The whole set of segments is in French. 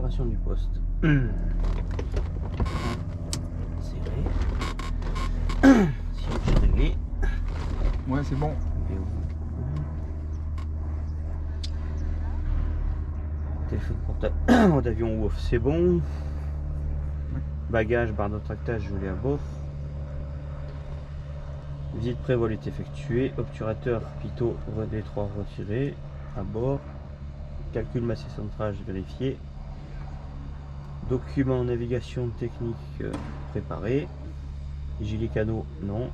Configuration du poste. Serré. Si j'ai réglé. Ouais, c'est bon. Téléphone portable, mode avion ou off, c'est bon. Bagage, barre de tractage, gelé à bord. Visite pré-vol est effectuée. Obturateur, pitot, relais 3 retiré. À bord. Calcul massé centrage vérifié. Document navigation technique préparé. Gilet canot, non.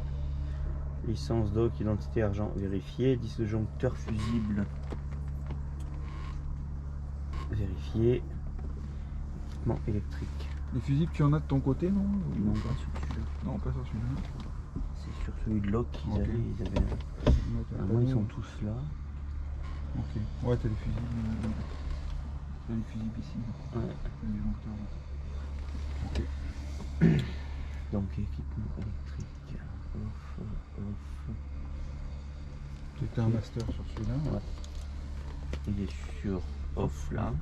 Licence doc, identité argent vérifié. Disjoncteur fusible vérifié. Équipement électrique. Les fusibles, tu en as de ton côté, non? Non, pas sur celui-là. Non, pas sur celui-là. C'est sur celui de Locke qu'ils Ok. avaient. Moi, ils sont tous là. Ok. Ouais, t'as les fusibles. T'as les fusibles ici. Ouais. Les joncteurs. Ok. Donc équipement électrique. Off. T'as un master sur celui-là. Ouais. Il est sur off là.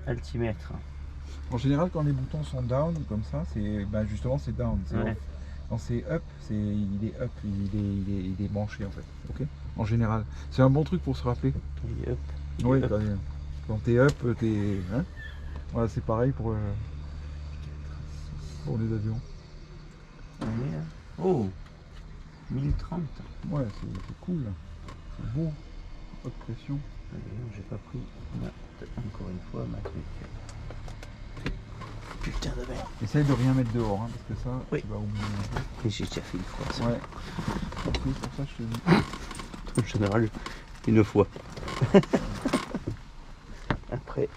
Altimètre. En général, quand les boutons sont down comme ça, c'est justement c'est down. Ouais. Off. Quand c'est up, il est up, il est branché en fait. Ok. En général, c'est un bon truc pour se rappeler. Il est up. Oui, quand t'es up, t'es. Hein, voilà, c'est pareil pour les avions. Oh 1030. Ouais, c'est cool. C'est beau. Haute pression. J'ai pas pris. Encore une fois ma truc. Putain de merde. Essaye de rien mettre dehors, hein, parce que ça, Oui. tu vas oublier un peu. Et j'ai déjà fait une fois ça. Ouais. Ok, pour ça, je te dis. En général, une fois. Après.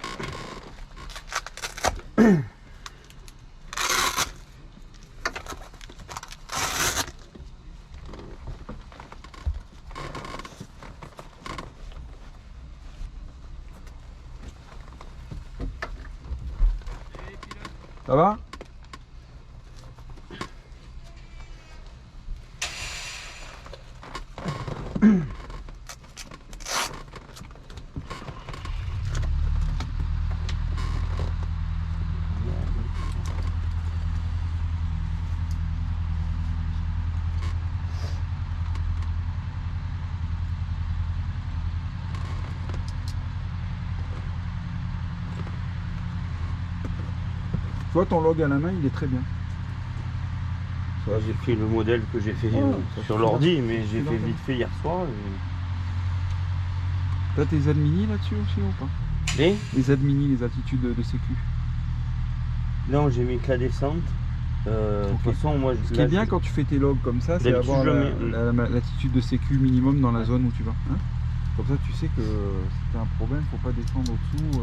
Ça va? Tu vois, ton log à la main, il est très bien. J'ai pris le modèle que j'ai fait sur l'ordi, mais j'ai fait vite fait hier soir. T'as tes admini là-dessus aussi ou pas? Les admini, les attitudes de sécu. Non, j'ai mis que la descente. De toute façon, moi, ce qui est bien quand tu fais tes logs comme ça, c'est avoir l'attitude de sécu minimum dans la zone où tu vas. Hein, comme ça, tu sais que si tu as un problème, faut pas descendre au-dessous.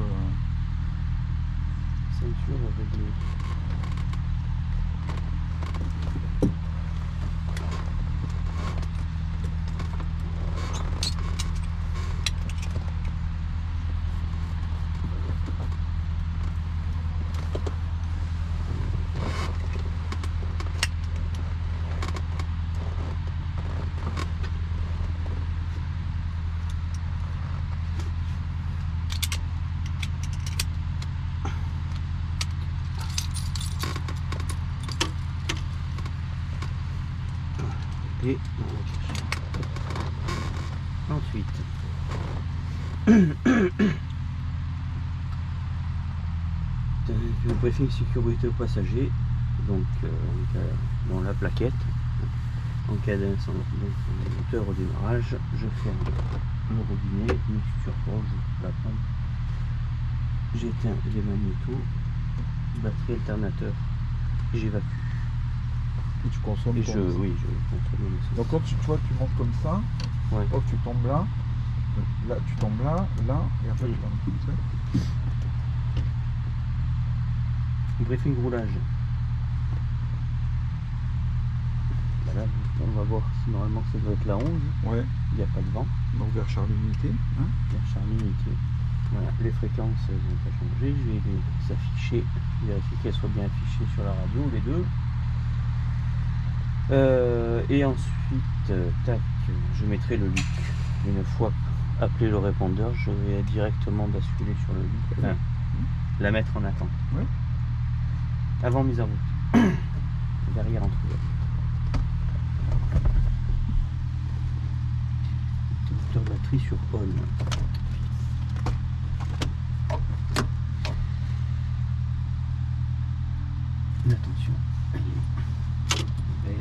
Ceinture avec les... Et ensuite le briefing sécurité aux passagers, donc dans la plaquette, en cas d'incendie moteur au démarrage, je ferme le robinet, mixture rouge, la pompe, j'éteins les magnétos, batterie alternateur, j'évacue. Et tu consommes et je consomme le nécessaire. Donc quand tu vois, tu montes comme ça, ouais. Hop, tu tombes là, tu tombes là, et après tu tombes comme ça. Briefing roulage. Bah là, on va voir si normalement ça doit être la 11. Ouais. Il n'y a pas de vent. Donc vers Charlie Unité. Hein, vers Charlie Unité. Voilà, les fréquences elles n'ont pas changé. Je vais les afficher, vérifier qu'elles soient bien affichées sur la radio, les deux. Et ensuite, tac, je mettrai le LUC. Une fois appeler le répondeur, je vais directement basculer sur le lit, enfin, la mettre en attente. Oui. Avant mise en route. Derrière entre eux. Interrupteur batterie sur on. Attention. Vert.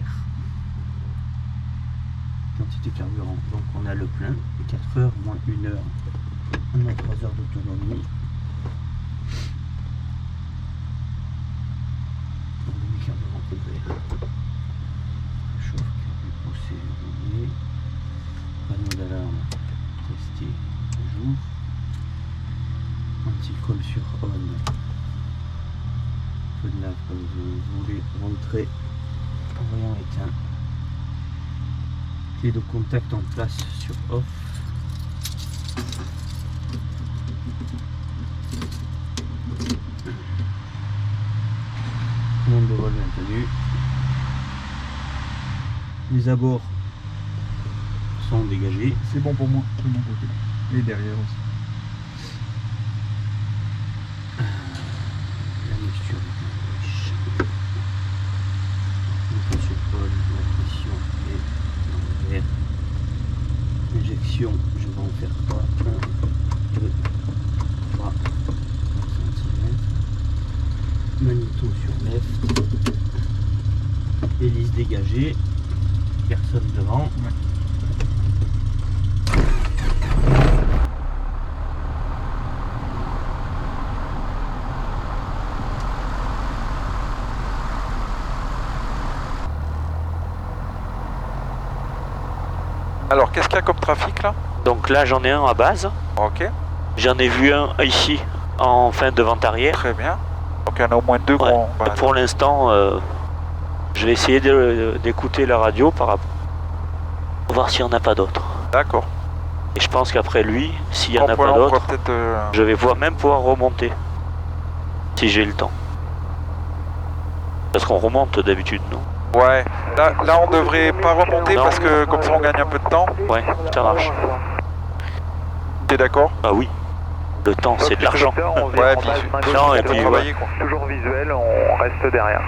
Quantité carburant. Donc on a le plein. 4 heures moins 1 heure. On a 3 heures d'autonomie. Carburant vert. Chauffe, poussé, verrouillé. Panneau d'alarme testé. Bonjour. Anti-colle sur on. Feu de lave comme vous voulez rentrer. Voyant éteint. Clé de contact en place sur off. Commande de vol maintenu. Les abords sont dégagés. C'est bon pour moi, de mon côté. Et derrière aussi. La mixture est riche. Donc sur vol, la pression est en vert. Injection, je vais en faire 3. 1, 2, 3 cm. Magnéto sur left. Hélice dégagée. Personne devant. Ouais. Alors, qu'est-ce qu'il y a comme trafic là? Donc là, j'en ai un à base. Ok, J'en ai vu un ici, en fin de vente arrière. très bien. Donc il y en a au moins 2 Ouais. grands. Voilà. Pour l'instant, je vais essayer d'écouter la radio par rapport. Pour voir s'il n'y en a pas d'autres. D'accord. Et je pense qu'après lui, s'il n'y en a On pas pourra d'autres, peut-être. je vais même pouvoir remonter. Si j'ai le temps. Parce qu'on remonte d'habitude, non? Ouais, là on devrait pas remonter Non. parce que comme ça on gagne un peu de temps. Ouais, ça marche. T'es d'accord? Ah oui. Le temps, c'est de l'argent. Ouais, puis Non, et faut puis, travailler quoi. Toujours visuel, on reste derrière.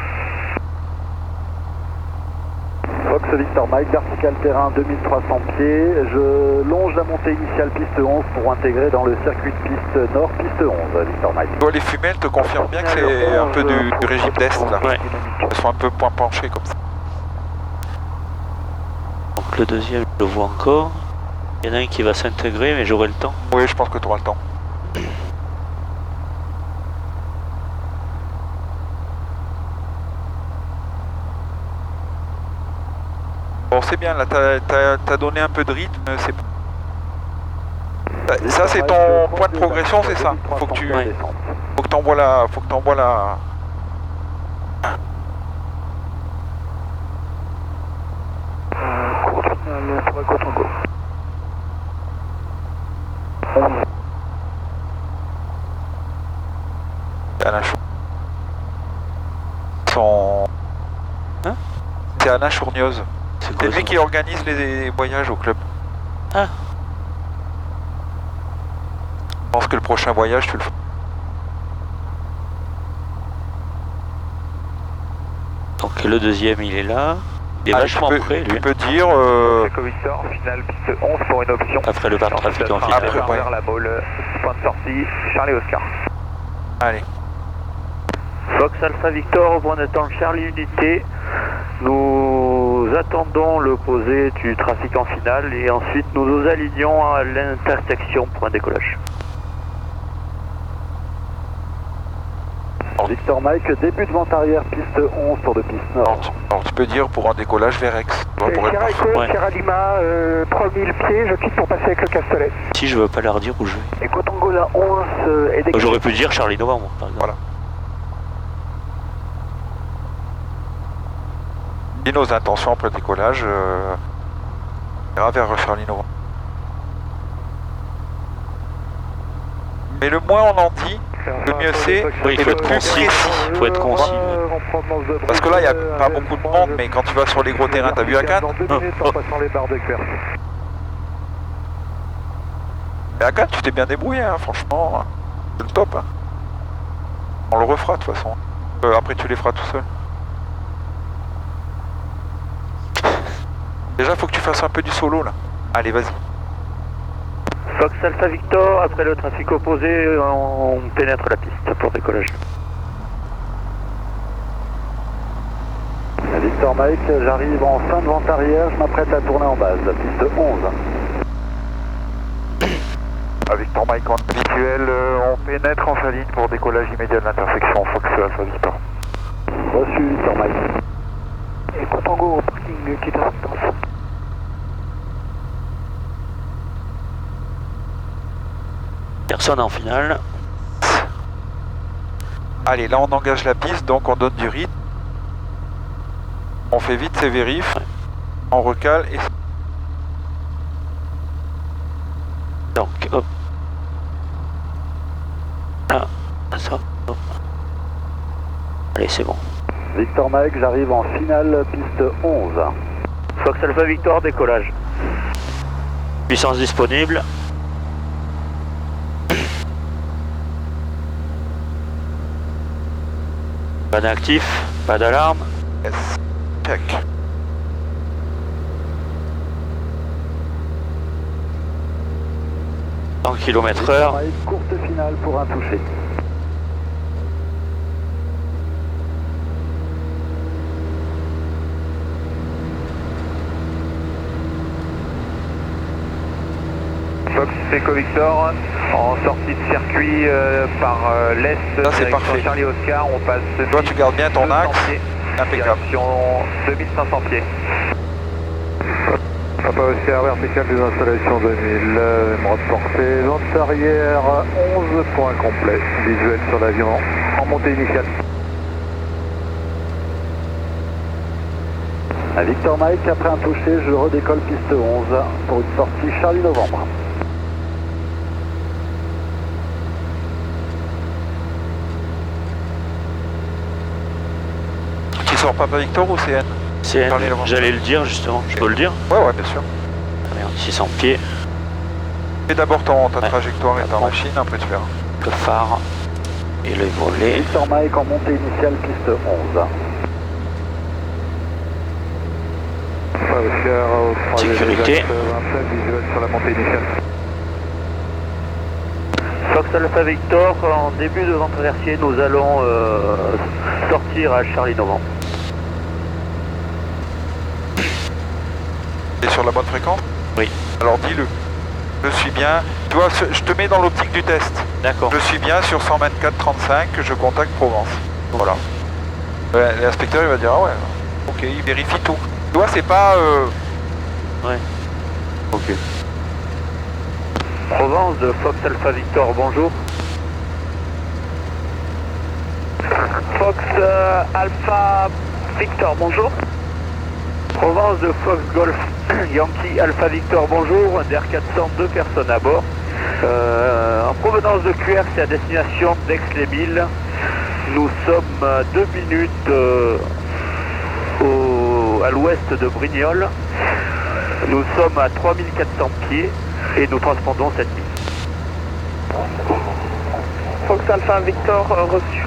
Fox Victor Mike, vertical terrain 2300 pieds. Je longe la montée initiale piste 11 pour intégrer dans le circuit de piste nord, piste 11, Victor Mike. Toi, les fumées, elles te confirment bien que c'est un peu du régime d'Est là. Ouais. Elles sont un peu point penchées comme ça. Donc le deuxième, je le vois encore. Il y en a un qui va s'intégrer, mais j'aurai le temps. Oui, je pense que tu auras le temps. Bon, c'est bien, là, t'as donné un peu de rythme, c'est... Ça, c'est ton point de progression, c'est ça? Faut que tu... Ouais. Faut que t'envoies la... Alain Hein? C'est Alain Chourgneuse. C'est C'est quoi lui ça? qui organise les voyages au club. Ah. Je pense que le prochain voyage, tu le feras. Donc le deuxième, il est là. Il est Ah, vachement près, lui. Tu peux dire... Echo Victor, finale piste 11 pour une option. Après le bar trafic en Après, finale. ouais. Vers la balle, point de sortie, Charlie Oscar. Allez. Fox Alpha Victor, au point d'attente Charlie Unité. Nous attendons l'opposé du trafic en finale et ensuite nous nous alignons à l'intersection pour un décollage. Victor Mike, début de vente arrière, piste 11 pour de piste nord. Alors tu peux dire pour un décollage vers Aix. Pour être Sierra parfait. Echo, Ouais. Sierra Lima, 3000 pieds, je quitte pour passer avec le Castellet. Si je veux pas leur dire où je vais. Et Cotangola 11 est dégagé. J'aurais pu dire Charlie Novembre, par exemple. Voilà. Dis nos intentions après le décollage. On ira vers Charlie Novembre. Mais le moins on en dit, le mieux c'est, Oui, il et faut le être plus concis. précis. Il faut être concis. Parce que là, il n'y a pas beaucoup de monde, mais quand tu vas sur les gros terrains, t'as vu la canne? Dans 2 minutes en passant les barres de cuir. Mais Akan, tu t'es bien débrouillé, hein, franchement. C'est le top. Hein. On le refera de toute façon. Après, tu les feras tout seul. Déjà, faut que tu fasses un peu du solo là. Allez, vas-y. Fox Alpha Victor, après le trafic opposé, on pénètre la piste pour décollage. Victor Mike, j'arrive en fin de vente arrière, je m'apprête à tourner en base, piste 11. Victor Mike en habituel, on pénètre en saline pour décollage immédiat de l'intersection Fox Alpha Victor. Reçu Victor Mike. Et pour Tango au parking quitte assistance. Personne en finale. Allez, là on engage la piste, donc on donne du rythme. On fait vite ses vérifs. On recale et... Donc, hop. Ah, ça, hop. Allez, c'est bon. Victor Mike, j'arrive en finale, piste 11. Fox Alpha Victor, décollage. Puissance disponible. Pas d'actif, pas d'alarme. Yes. Check. km/h. Courte finale pour un touché. Fox Echo Victor, en sortie de circuit par l'est, c'est parfait. Charlie Oscar, on passe. Toi, tu gardes bien ton axe. Impeccable. Direction 2500 pieds. Papa Oscar, vertical des installations 2000, émeraude portée, vente arrière 11, point complet. Visuel sur l'avion en montée initiale. À Victor Mike, après un touché, je redécolle piste 11 pour une sortie Charlie Novembre. Tu sors Papa Victor ou CN? CN, j'allais le dire justement, je peux le dire? Ouais, bien sûr. Allez, 600 pieds. Fais d'abord ta trajectoire et ta machine, après tu verras. Le phare et le volet. Victor Mike en montée initiale, piste 11. Sécurité. 27, visuel sur la montée initiale. Fox Alpha Victor, en début de vent traversier, nous allons sortir à Charlie Novembre. T'es sur la bonne fréquence? Oui. Alors dis-le. Je suis bien. Tu vois, je te mets dans l'optique du test. D'accord. Je suis bien sur 124.35 que je contacte Provence. Voilà. L'inspecteur il va dire ah ouais. Ok, il vérifie tout. Tu vois, c'est pas. Ouais. Ok. Provence de Fox Alpha Victor, bonjour. Fox Alpha Victor, bonjour. Provence de Fox Golf Yankee Alpha Victor, bonjour. Un DR400, 2 personnes à bord. En provenance de QRC à destination d'Aix-les-Milles. Nous sommes à 2 minutes à l'ouest de Brignoles. Nous sommes à 3400 pieds et nous transpondons cette piste. Fox Alpha Victor reçu.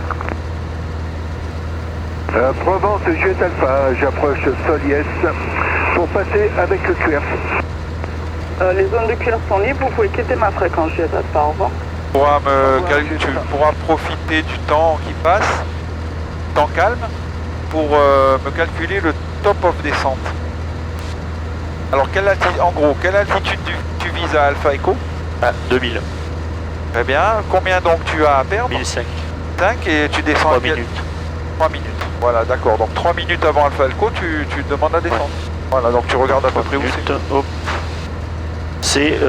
Provence Juliette Alpha, j'approche Soliès pour passer avec le QRC. Les zones de QRC sont libres, vous pouvez quitter ma fréquence Juliette Alpha, au revoir. Tu pourras profiter du temps qui passe, temps calme, pour me calculer le top of descente. Alors en gros, quelle altitude tu vises à Alpha Echo? 2000. Très bien. Combien donc tu as à perdre? 1005. 5 et tu descends 3 à minutes. 3 minutes. Voilà, d'accord. Donc 3 minutes avant Alpha Echo, tu demandes à descendre. Ouais. Voilà, donc tu regardes à peu près où c'est. Hop. C'est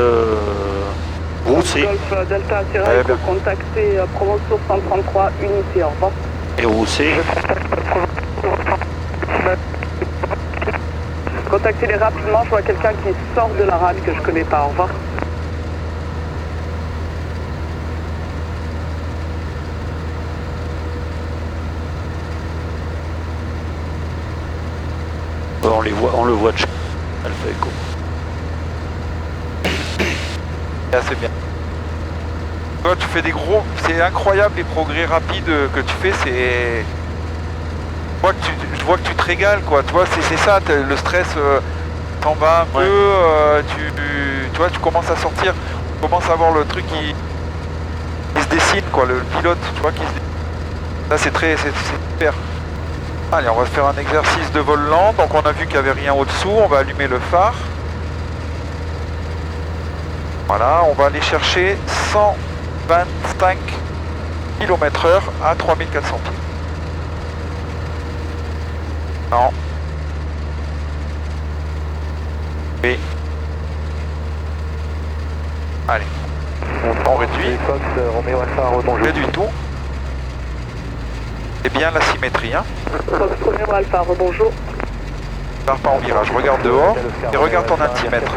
Roussé. Golf Delta Sierra, il faut contacter Provence sur 133 unité, au revoir. Et Roussé. Contactez-les rapidement, je vois quelqu'un qui sort de la rade que je connais pas, au revoir. On le voit de Alpha Echo. C'est assez bien. Toi, tu fais des gros... C'est incroyable les progrès rapides que tu fais, c'est... Je vois que tu te régales, quoi. Tu vois, c'est ça, le stress t'en va un peu, tu vois, tu commences à sortir, tu commences à voir le truc qui se dessine, quoi, le pilote, tu vois, qui se dessine. Là, c'est super. Allez, on va faire un exercice de vol lent. Donc, on a vu qu'il n'y avait rien au-dessous. On va allumer le phare. Voilà, on va aller chercher 125 km/h à 3400 pieds. Non. Oui. Allez. On réduit. Réduit tout. C'est bien la symétrie, hein. Fox Romeo Alpha, rebonjour. Pars pas en virage, regarde dehors et regarde ton altimètre.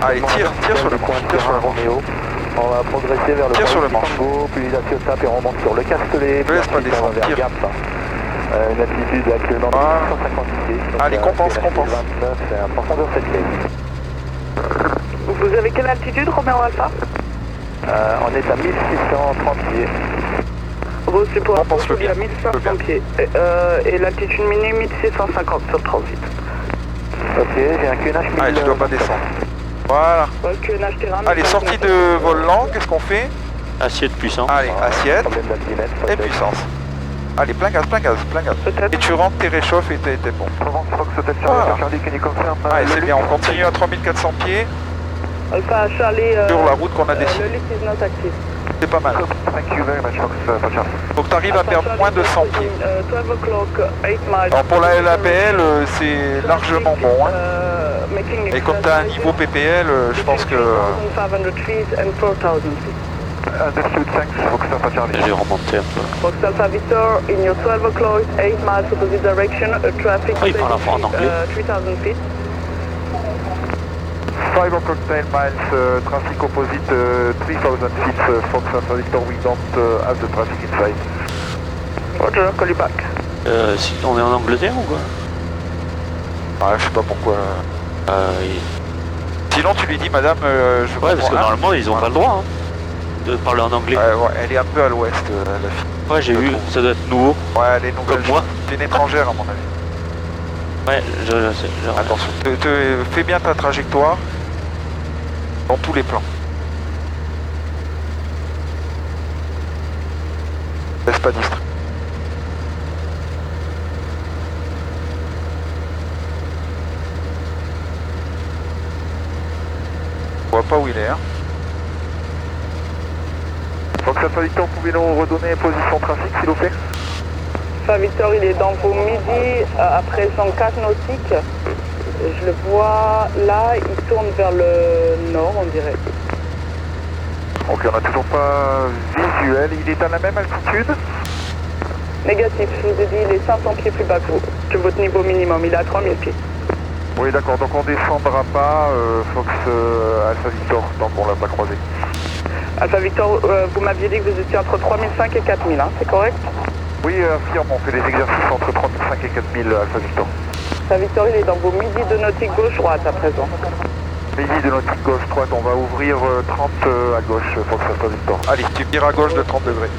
Allez, tire sur le manche, tire sur le manche. On va progresser vers le Tire sur le manche. puis la Ciotap et on remonte sur le Castellet. Ne laisse pas descendre, tire. Une altitude actuellement de 150 pieds. Allez, compense. 29, c'est un profondeur 7 pieds. Vous avez quelle altitude, Romeo Alpha? On est à 1630 pieds. Reçu pour Compense-le à bien. 1500 pieds. Et l'altitude mini 1650 sur le transit. Ok, j'ai un QNH 1000. Allez, tu dois pas descendre. Voilà. QNH terrain. Allez, sortie de vol lent, qu'est-ce qu'on fait? Assiette puissant. Allez, assiette Problème d'altimètre. et puissance. Allez, plein gaz. Et tu rentres tes réchauffes et t'es bon. Voilà. Allez, c'est bien, on continue à 3400 pieds Alpha Charlie. sur la route qu'on a décidé. Le lift is not active. C'est pas mal. Donc t'arrives à perdre moins de 100 pieds. 12 o'clock, 8 miles. Alors pour la LAPL, c'est largement bon. Hein. Et comme tu as un niveau PPL, je pense que... 500 feet and 4000 feet. J'ai remonté un peu. Fox Alpha Victor, in your 12 o'clock, 8 miles opposite direction, a traffic Oh, il parle en anglais. 3000 feet. 5 o'clock 10 miles, traffic opposite 3000 feet, Fox Alpha Victor, we don't have the traffic inside. Roger, call you back. Si on est en Angleterre ou quoi? Je sais pas pourquoi. Sinon tu lui dis madame, je Ouais, parce que normalement ils ont pas le droit de parler en anglais. Ouais, elle est un peu à l'ouest, la fille. Ouais, j'ai vu, ça doit être nouveau. Ouais, elle est nouvelle. Comme moi. C'est une étrangère à mon avis. Ouais, je sais. Attention, fais bien ta trajectoire dans tous les plans. Laisse pas distrait. On voit pas où il est, hein. Donc Alpha Victor, pouvez-nous redonner position trafic s'il vous plaît? Alpha Victor, il est dans vos midi, après 104 nautiques. Je le vois là, il tourne vers le nord, on dirait. Ok, on n'a toujours pas visuel. Il est à la même altitude? Négatif, je vous ai dit, il est 500 pieds plus bas que votre niveau minimum, il est à 3000 pieds. Oui, d'accord, donc on descendra pas Fox Alpha Victor tant qu'on l'a pas croisé. Alpha Victor, vous m'aviez dit que vous étiez entre 3005 et 4000, hein, c'est correct? Oui, affirme, on fait des exercices entre 35 et 4000 Alpha Victor. Alpha Victor, il est dans vos midis de nautique gauche-droite à présent. Midi de nautique gauche-droite, on va ouvrir 30 à gauche, Fox Alpha Victor. Allez, tu vires à gauche de 30 degrés.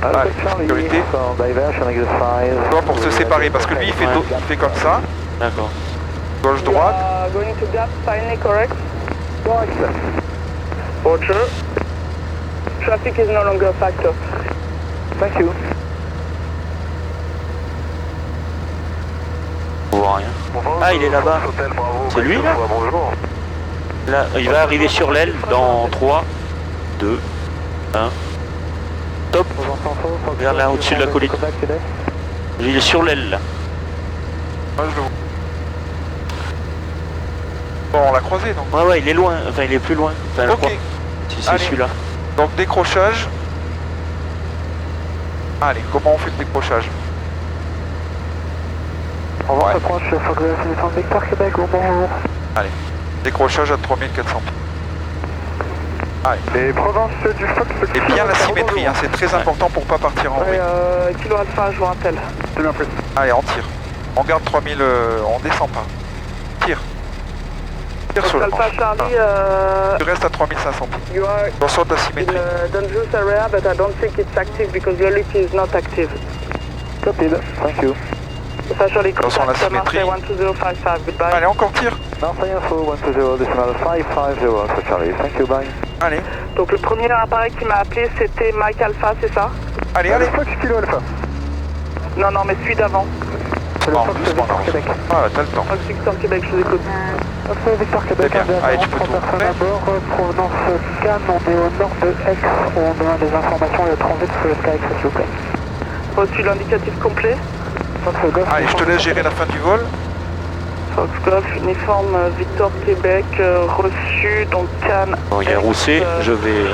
Allez, sécurité. Toi pour se séparer, parce que lui il fait comme ça. D'accord. Gauche-droite. Going to gap, finally correct? Roger. Traffic is no longer a factor. Thank you. On voit rien. Ah, il est là-bas. C'est lui là? Là, il va arriver sur l'aile dans 3, 2, 1. Top. Regarde là, au-dessus de la colline. Il est sur l'aile là. Moi, je le vois. Bon, on l'a croisé donc. Ouais, il est loin. Enfin, il est plus loin. Enfin, je Ok. crois. Si c'est Allez. celui-là. Donc décrochage. Allez, comment on fait le décrochage? On va Ouais. s'approche sur le Victor Québec, bonjour. Allez, décrochage à 3400 pieds. Allez. Les provinces du Fox. Et bien la symétrie, hein, c'est très important pour pas partir en vrille. Kilo Alpha, je vous rappelle. Allez, on tire. On garde 3000, on descend pas. Tire. Tire sur le Alpha manche. Charlie, Tu restes à 3500 pieds. you are Attention de la in symétrie. a dangerous area, but I don't think it's active because your lift is not active. Copied, thank you. Alpha Charlie, Attention à la contact symétrie. Marseille 12055, goodbye. Allez, encore tire. Marseille Info 120.550, Alpha Charlie, thank you, bye. Allez, Donc le premier appareil qui m'a appelé, c'était Mike Alpha, c'est ça? allez, allez. Fox Kilo Alpha. Non, non, mais celui d'avant. C'est le Non, Fox doucement, Victor non. Québec. Ah, t'as le temps. Fox Victor Québec, je vous écoute. Fox Victor Québec, C'est bien. Allez, tu peux 3 tout personnes remonter. à bord, provenance Cannes, on est au nord de Aix, on demande des informations et le transit jusqu'à Aix, s'il vous plaît. Reçu l'indicatif complet. Fox Golf. Allez, je te laisse gérer la fin du vol. Fox Golf, uniforme Victor Québec, reçu, donc Cannes. Bon, il y a Rousset, je vais...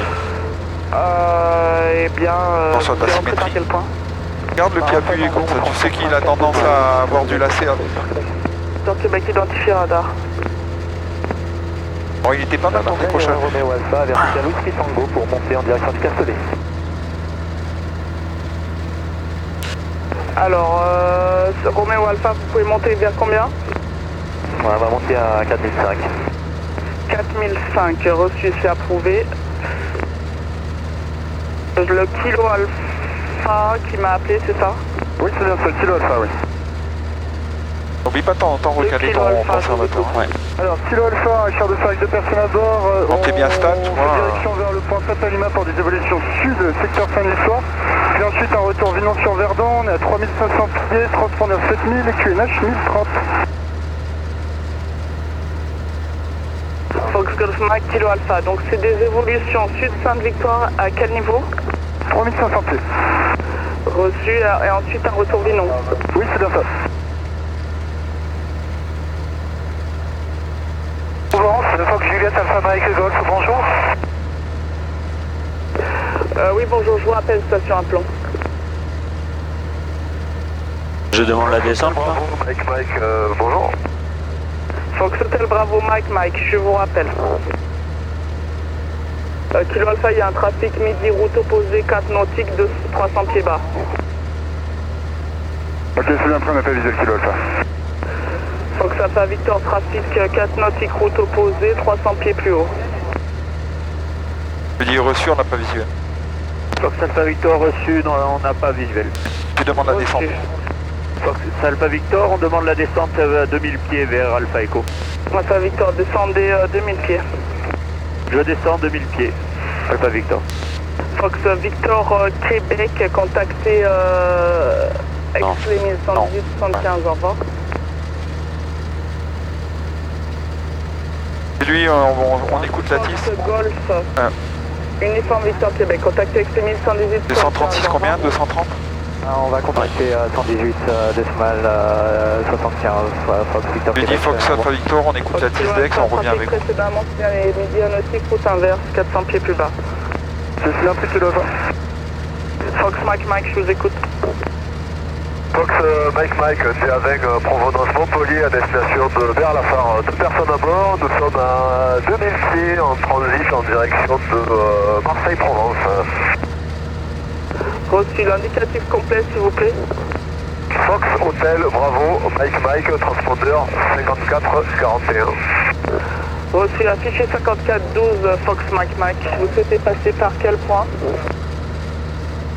Eh bien, Attention à ta vous êtes rentré par symétrie. quel point? Garde le pied appuyé comme ça. Tu sais qu'il a tendance à avoir du lacet. Victor Québec identifié radar. Bon, il était pas mal ton décrochage. Romeo Alpha, vertical Whiskey Tango pour monter en direction du Castellet. Alors, Romeo Alpha, vous pouvez monter vers combien? On va monter à 4005. 4005, reçu, c'est approuvé. Le Kilo Alpha qui m'a appelé, c'est ça? Oui, c'est bien ça, Kilo Alpha, oui. N'oublie pas de temps en temps recaler kilo ton alpha, conservateur. Ouais. Alors, Kilo Alpha, un quart de sac de personnes à bord. Montez bien stade, tu vois. Direction vers le point Saint-Alima pour des évolutions sud, secteur Saint-Nicolas. Puis ensuite, un retour Vinon-sur-Verdon, on est à 3500 pieds, transpondeur 7000 et QNH 1030. Fox Golf Mike, Kilo Alpha. Donc, c'est des évolutions sud Sainte-Victoire à quel niveau? 3500 pieds. Reçu, et ensuite un retour Vinon. Oui, c'est bien ça. Provence, Fox Juliette Alpha Mike Golf, bonjour. Oui, bonjour, je vous rappelle, station à plan. Je demande la descente, là. Mike, bonjour. Fox Hotel Bravo Mike, je vous rappelle. Kilo Alpha, il y a un trafic midi, route opposée, 4 nautiques de 300 pieds bas. Ok, c'est bien pris, on a pas visé le Kilo Alpha. Fox Alpha Victor, trafic 4 nautiques, route opposée, 300 pieds plus haut. Je dis reçu, on n'a pas visuel. Fox Alpha Victor reçu, non, on n'a pas visuel. Tu demandes la descente. Fox Alpha Victor, on demande la descente à 2000 pieds vers Alpha Echo. Alpha Victor, descendez 2000 pieds. Je descends 2000 pieds. Alpha Victor. Fox Victor Québec, contactez Ex-les 1118 75, au revoir. Et lui, on écoute la TIS. Fox Golf, Ah. uniforme Victor Québec, contactez Ex-les 1118 236 combien? 230? On va contacter 118 décimal 75 Fox Victor Je lui dis Québec. Fox Alpha Victor, on écoute la TIS d'Aix, on revient avec vous. Précédemment, signalé midi nautique, route inverse, 400 pieds plus bas. Je suis un plus Kilo Alpha. Fox Mike, je vous écoute. Fox Mike, c'est avec provenance Montpellier à destination de Berlafar. 2 personnes à bord, nous sommes à 2000 pieds en transit en direction de Marseille-Provence. Reçu l'indicatif complet, s'il vous plaît. Fox Hotel Bravo Mike, transpondeur 5441. Reçu affiché 5412 Fox Mike. Vous souhaitez passer par quel point?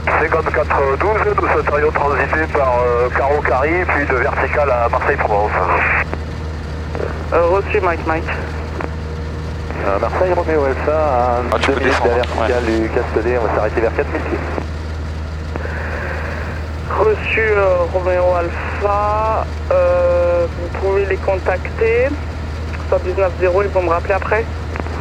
5412, nous souhaiterions transiter par Caro-Cari, puis de vertical à Marseille-Provence. Reçu Mike. Marseille Romeo Alpha, à tu 2 peux minutes de la descendre, verticale du Castellet, on va s'arrêter vers 4000 pieds. Reçu Romeo Alpha, vous pouvez les contacter. 119.0, ils vont me rappeler après.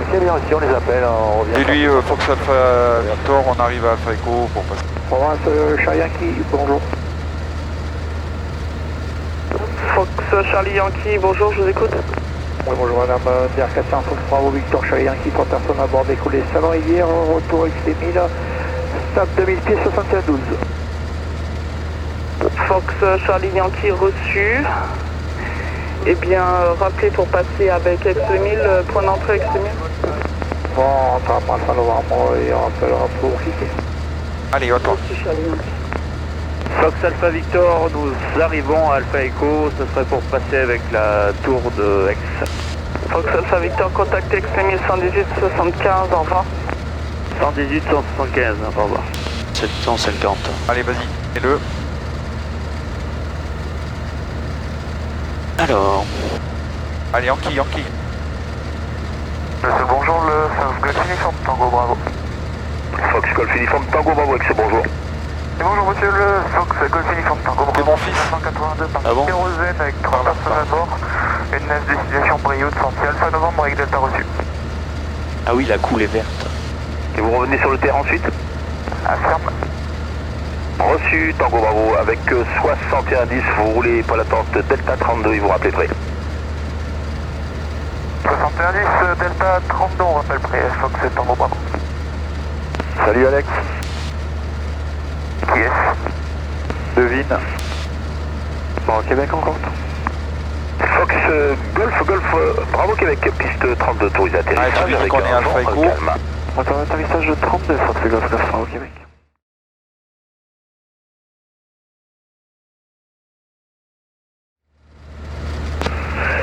Ok, bien reçu, on les appelle, on revient. Et lui, Fox Alpha Victor, on arrive à Alpha Echo pour passer. Provence Charlie Yankee, bonjour. Fox Charlie Yankee, bonjour, je vous écoute. Oui, bonjour madame, DR400 Fox Bravo Victor Charlie Yankee, 3 personnes à bord décollé Salon Rivière, retour XT1000, stade 2000 pieds 6112. Fox Charlie Yankee reçu. Eh bien, rappelez pour passer avec Ex-les-1000, point d'entrée Ex-les-1000. Bon, on rentrera par Alpha Novembre et on appellera pour cliquer. Allez, à toi. Reçu Charlie Yankee. Fox Alpha Victor, nous arrivons à Alpha Echo, ce serait pour passer avec la tour de Aix. Fox Alpha Victor, contact exprimé 118 75, au revoir. 118 175, au revoir. 750. Allez, vas-y, mets-le. Alors, Allez, Yankee, Yankee. Monsieur, bonjour, le Fox Golf Uniforme Tango Bravo. Fox Golf Uniforme Tango Bravo, excellent, bonjour. Et bonjour monsieur, le Fox Golf Uniforme Tango Bravo. C'est mon fils. 182 par Ah bon kérosène avec 3 personnes à bord. Une nef destination Brioude, sortie Alpha Novembre avec Delta reçu. ah oui, la coule est verte. Et vous revenez sur le terrain ensuite? Affirme. Reçu, Tango Bravo, avec 6110, vous roulez pour l'attente Delta 32 et vous rappelez prêt. 7110 Delta 32, on rappelle prêt, Fox Tango Bravo. Salut Alex. Qui est-ce? Devine. Bon, Québec en compte. Fox Golf Bravo Québec, piste 32, autorisé atterrissage Ah, tu dis avec qu'on est un Alpha vent Echo. calme. Moteur d'atterrissage de 32, Fox Golf Bravo Québec.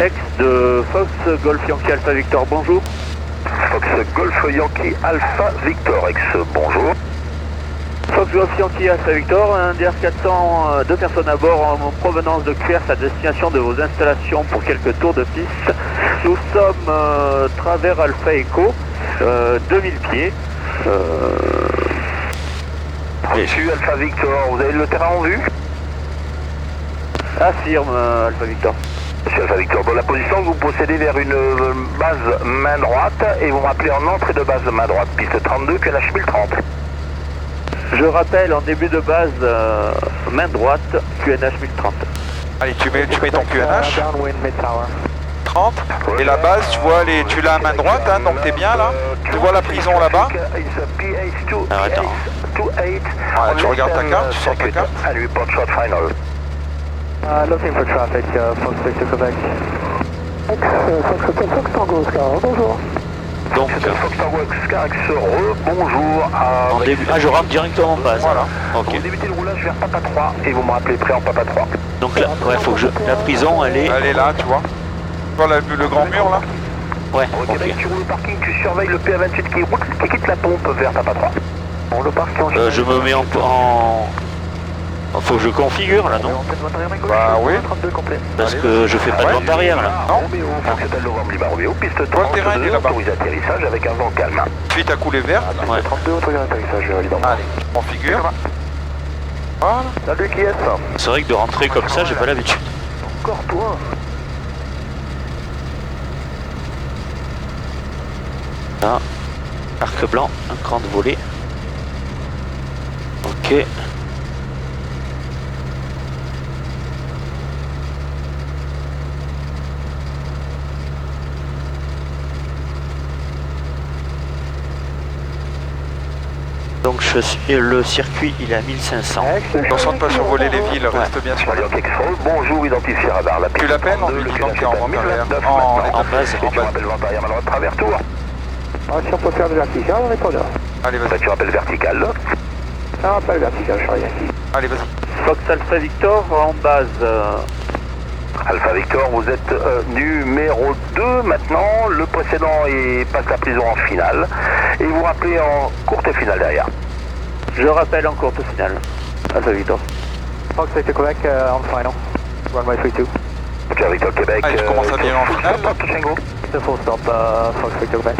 Ex de Fox Golf Yankee Alpha Victor, bonjour. Fox Golf Yankee Alpha Victor X, bonjour. Fox Golf Yankee Alpha Victor, un DR400, 2 personnes à bord en provenance de Cuers à destination de vos installations pour quelques tours de piste. Nous sommes travers Alpha Echo, 2000 pieds. Reçu Alpha Victor, vous avez le terrain en vue? Affirme Alpha Victor. Monsieur Alpha Victor, dans la position, vous procédez vers une base main droite et vous m'appelez en entrée de base main droite, piste 32, QNH 1030. Je rappelle en début de base, main droite, QNH 1030. Allez, tu mets ton QNH. 30. Et la base, tu vois, tu l'as à main droite, hein, donc t'es bien là. Tu vois la prison là-bas. Alors attends. Voilà, tu regardes ta carte, tu sors ta carte. And report shot final. Looking for traffic, Fox Victor Québec. Fox Tango Oscar, bonjour. Donc, Fox Tango Oscar X, bonjour. en début, je rentre directement en base. Voilà. Ok. Vous débutez le roulage vers Papa 3 et vous me rappelez prêt en Papa 3. Donc là, ouais, faut que la prison, elle est. Elle est là, tu vois. Tu vois le grand mur là. Ouais, Au Québec, ok. tu roules au parking, tu surveilles le PA28 qui quitte la pompe vers Papa 3. Bon, le parc en Je me mets en. Faut que je configure là, non? Bah oui. 32 complet. Parce que je fais pas de vente arrière là. Non. Roméo, Fox Novembre Lima Roméo, piste Toi, le terrain, il 32, est là-bas. autorisé atterrissage avec un vent calme. Suite à coulée verte. Ouais. 32, autorisé d'atterrissage, Liban. Allez, configure. Voilà. Salut, qui est-ce? C'est vrai que de rentrer comme ça, j'ai pas l'habitude. Encore toi. Là, arc blanc, un cran de volée. Ok. Donc le circuit il est à 1500. Concentre pas sur voler les villes, reste bien sur Allez, ok, bonjour, identifié radar. La Tu l'appelles, on lui dit donc tu es en vente arrière. En base, Et tu rappelles vent arrière, main travers tour. Si on peut faire de vertical, on est pas là. Allez, Bah, vas-y. tu rappelles vertical. Là. Ça rappelle vertical, je suis arrivé. Allez, vas-y. Fox Alpha Victor en base. Alpha Victor, vous êtes numéro 2 maintenant. Le précédent passe la prison en finale. Et vous rappelez en courte finale derrière. Je rappelle en courte finale. Alpha Victor. Fox Victor Québec, on final. Runway 32. Roger Victor Québec. Allez, tu commences à virer en finale. It's a full stop, Fox Victor Québec.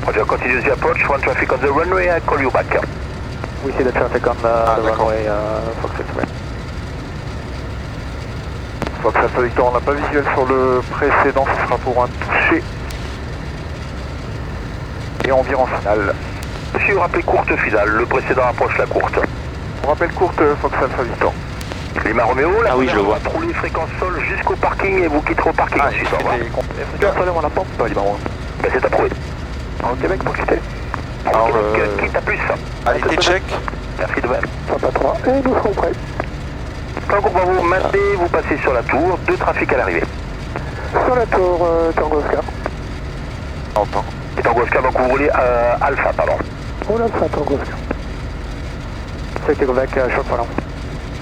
Roger, continue the approach. Front traffic on the runway. I call you back. We see the traffic on the d'accord. runway, Fox Victor Québec. Fox Alpha Victor, on n'a pas visuel sur le précédent, ce sera pour un toucher. Et on vire en finale. Monsieur, rappelez courte finale. Le précédent approche la courte. On rappelle courte Fox Alpha Victor. Lima Roméo, la Ah oui, je le vois. Roulez fréquence sol jusqu'au parking et vous quitterez au parking Allez, ensuite. Au revoir. Seulement la pompe, Liban. Ben, c'est approuvé. En Québec pour quitter. Alors, Quitte à plus. allez, t'es check. Merci de même. Papa 3, et nous serons prêts. Tango Bravo, maintenez, vous passez sur la tour, 2 trafics à l'arrivée. Sur la tour, Tango Oscar. Entends. Et Tango Oscar, donc vous roulez Alpha, pardon. On a ça, Tango Oscar. C'était Québec, short final.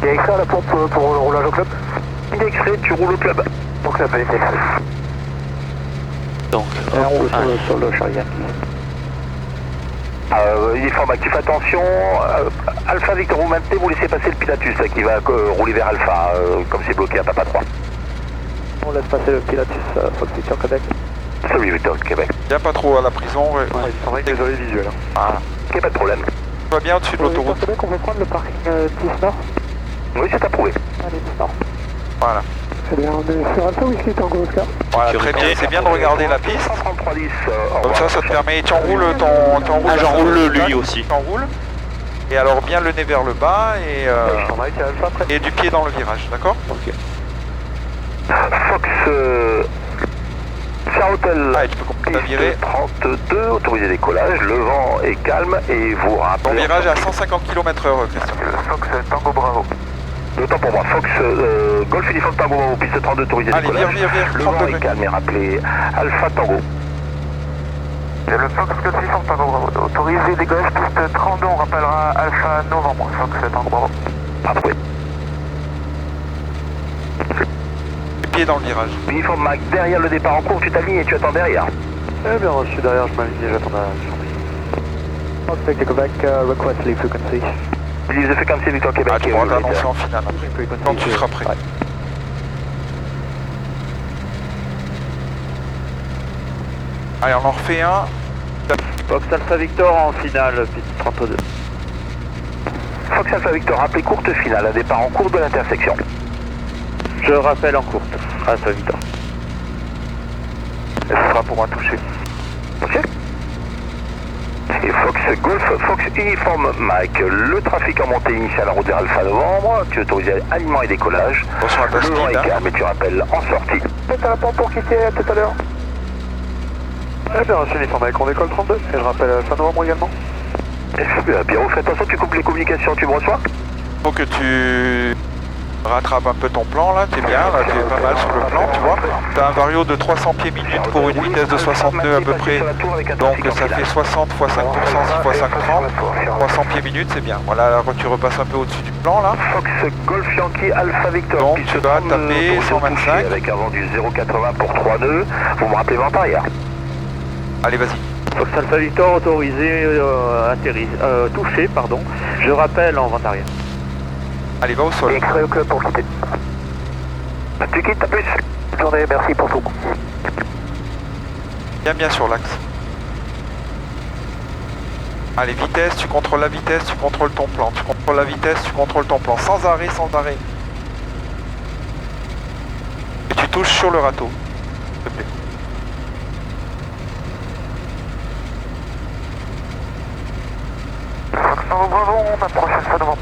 Il y a écrit à la pompe pour le roulage au club. Il est extrait, tu roules au club. Au club, allez. Donc, on roule sur le Charlie. Uniforme actif, attention. Alpha Victor, vous maintenez, vous laissez passer le Pilatus là, qui va rouler vers Alpha, comme c'est bloqué à Papa 3. On laisse passer le Pilatus, Fox Victor Québec. Salut Victor Québec. Viens pas trop à la prison. Ouais. Ouais, il semble que désolé visuel. Ah. Ok, pas de problème. Tout va bien au-dessus de l'autoroute. Québec, on peut prendre le parking 10 Nord. Oui, c'est approuvé. Allez, 10 Nord. Voilà. Très bien, on est sur Alpha Whisky Tango Oscar. Voilà, très bien. C'est bien de regarder la piste. 13310. Comme ça te permet. Tu enroules ton. Ah, j'enroule lui aussi. Tu enroules. Et alors bien le nez vers le bas et du pied dans le virage, d'accord? Ok. Fox Charlotel, Ah, et tu peux complètement virer. 32, autorisé décollage, le vent est calme et vous Ton rappelez... virage est à 150 km/h, Christian. Fox Tango Bravo. Le temps pour moi, Fox Golf Uniforme Tango Bravo, piste 32, autorisé Allez, décollage. vire, Le 30 vent degrés. est calme et rappelez Alpha Tango. Et le Fox Golf Uniforme Tango Bravo. Autorisé dégage, piste 32, on rappellera Alpha Novembre. Fox Tango Bravo. Approuvé. Pied dans le virage. Uniforme Mac, derrière le départ en cours, tu t'alignes et tu attends derrière. Eh bien, je suis derrière, je m'aligne et j'attends la journée. Fox Victor Québec, request leave frequency. Leave the frequency Victor Québec. Ah, tu pourras t'annoncer en finale après, quand tu seras prêt. Ouais. Allez, on en refait un. Fox Alpha Victor en finale, piste 32. Fox Alpha Victor, rappelez courte finale, un départ en cours de l'intersection. Je rappelle en courte, Alpha Victor. Et ce sera pour un toucher. Ok. Et Fox Golf, Fox Uniforme Mike, le trafic en montée initiale en route vers Alpha Novembre, tu autorises alignement et décollage. Attention à ta Le vent speed, est hein. calme et tu rappelles en sortie. Peut-être à la pompe pour quitter tout à l'heure. Eh bien, je suis uniforme avec on décolle 32 et je rappelle Alpha Novembre également. Bien, fais attention, tu coupes les communications, tu me reçois. Faut que tu rattrapes un peu ton plan là, t'es bien, là t'es pas mal sur le plan, tu vois. T'as un vario de 300 pieds minutes pour une vitesse de 62 à peu près, donc ça fait 60 x 5%, 6 x 5, 30, 300 pieds minutes, c'est bien. Voilà, alors tu repasses un peu au-dessus du plan là. Fox Golf Yankee Alpha Victor. Donc tu vas taper 125. Avec un vent du 0,80 pour 3 nœuds, vous me rappelez vent arrière. Allez, vas-y. Fox Alpha Victor autorisé, touché, pardon. Je rappelle en vente arrière. Allez, va au sol. Extrait au club pour quitter. Tu quittes, à plus. Bonne journée, merci pour tout. Bien sur l'axe. Allez, vitesse, tu contrôles la vitesse, tu contrôles ton plan. Tu contrôles la vitesse, tu contrôles ton plan. Sans arrêt, sans arrêt. Et tu touches sur le râteau. S'il te plaît. Fox Tango Bravo, on approche Alpha Novembre.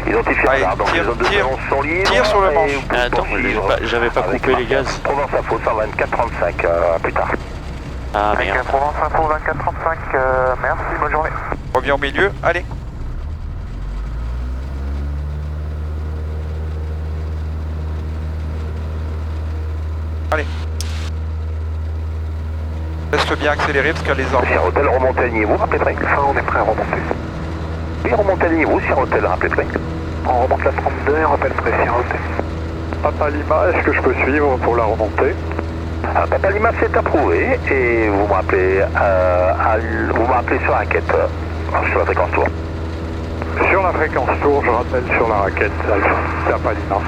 Identifié Allez, radar, donc tire, les zones de tire. violence sont libres. Tire sur le manche. Et vous Attends, poursuivre j'avais pas avec coupé les gaz. Provence Info 124-35, plus tard. Ah Avec merde. Provence Info 2435, merci, bonne journée. Reviens au milieu, allez. Allez. Laisse-le bien accélérer parce qu'il y a les arbres. Sierra Hotel, remontez à niveau, rappelez près. Enfin, on est prêt à remonter. Oui, remontez à niveau, Sierra Hotel, rappelez près. On remonte la 32 et on rappelle près Sierra Hotel. Papa Lima, est-ce que je peux suivre pour la remontée? Papa Lima, c'est approuvé et vous me rappelez sur la raquette, sur la fréquence tour. Sur la fréquence tour, je rappelle sur la raquette Alpha. Papa Lima.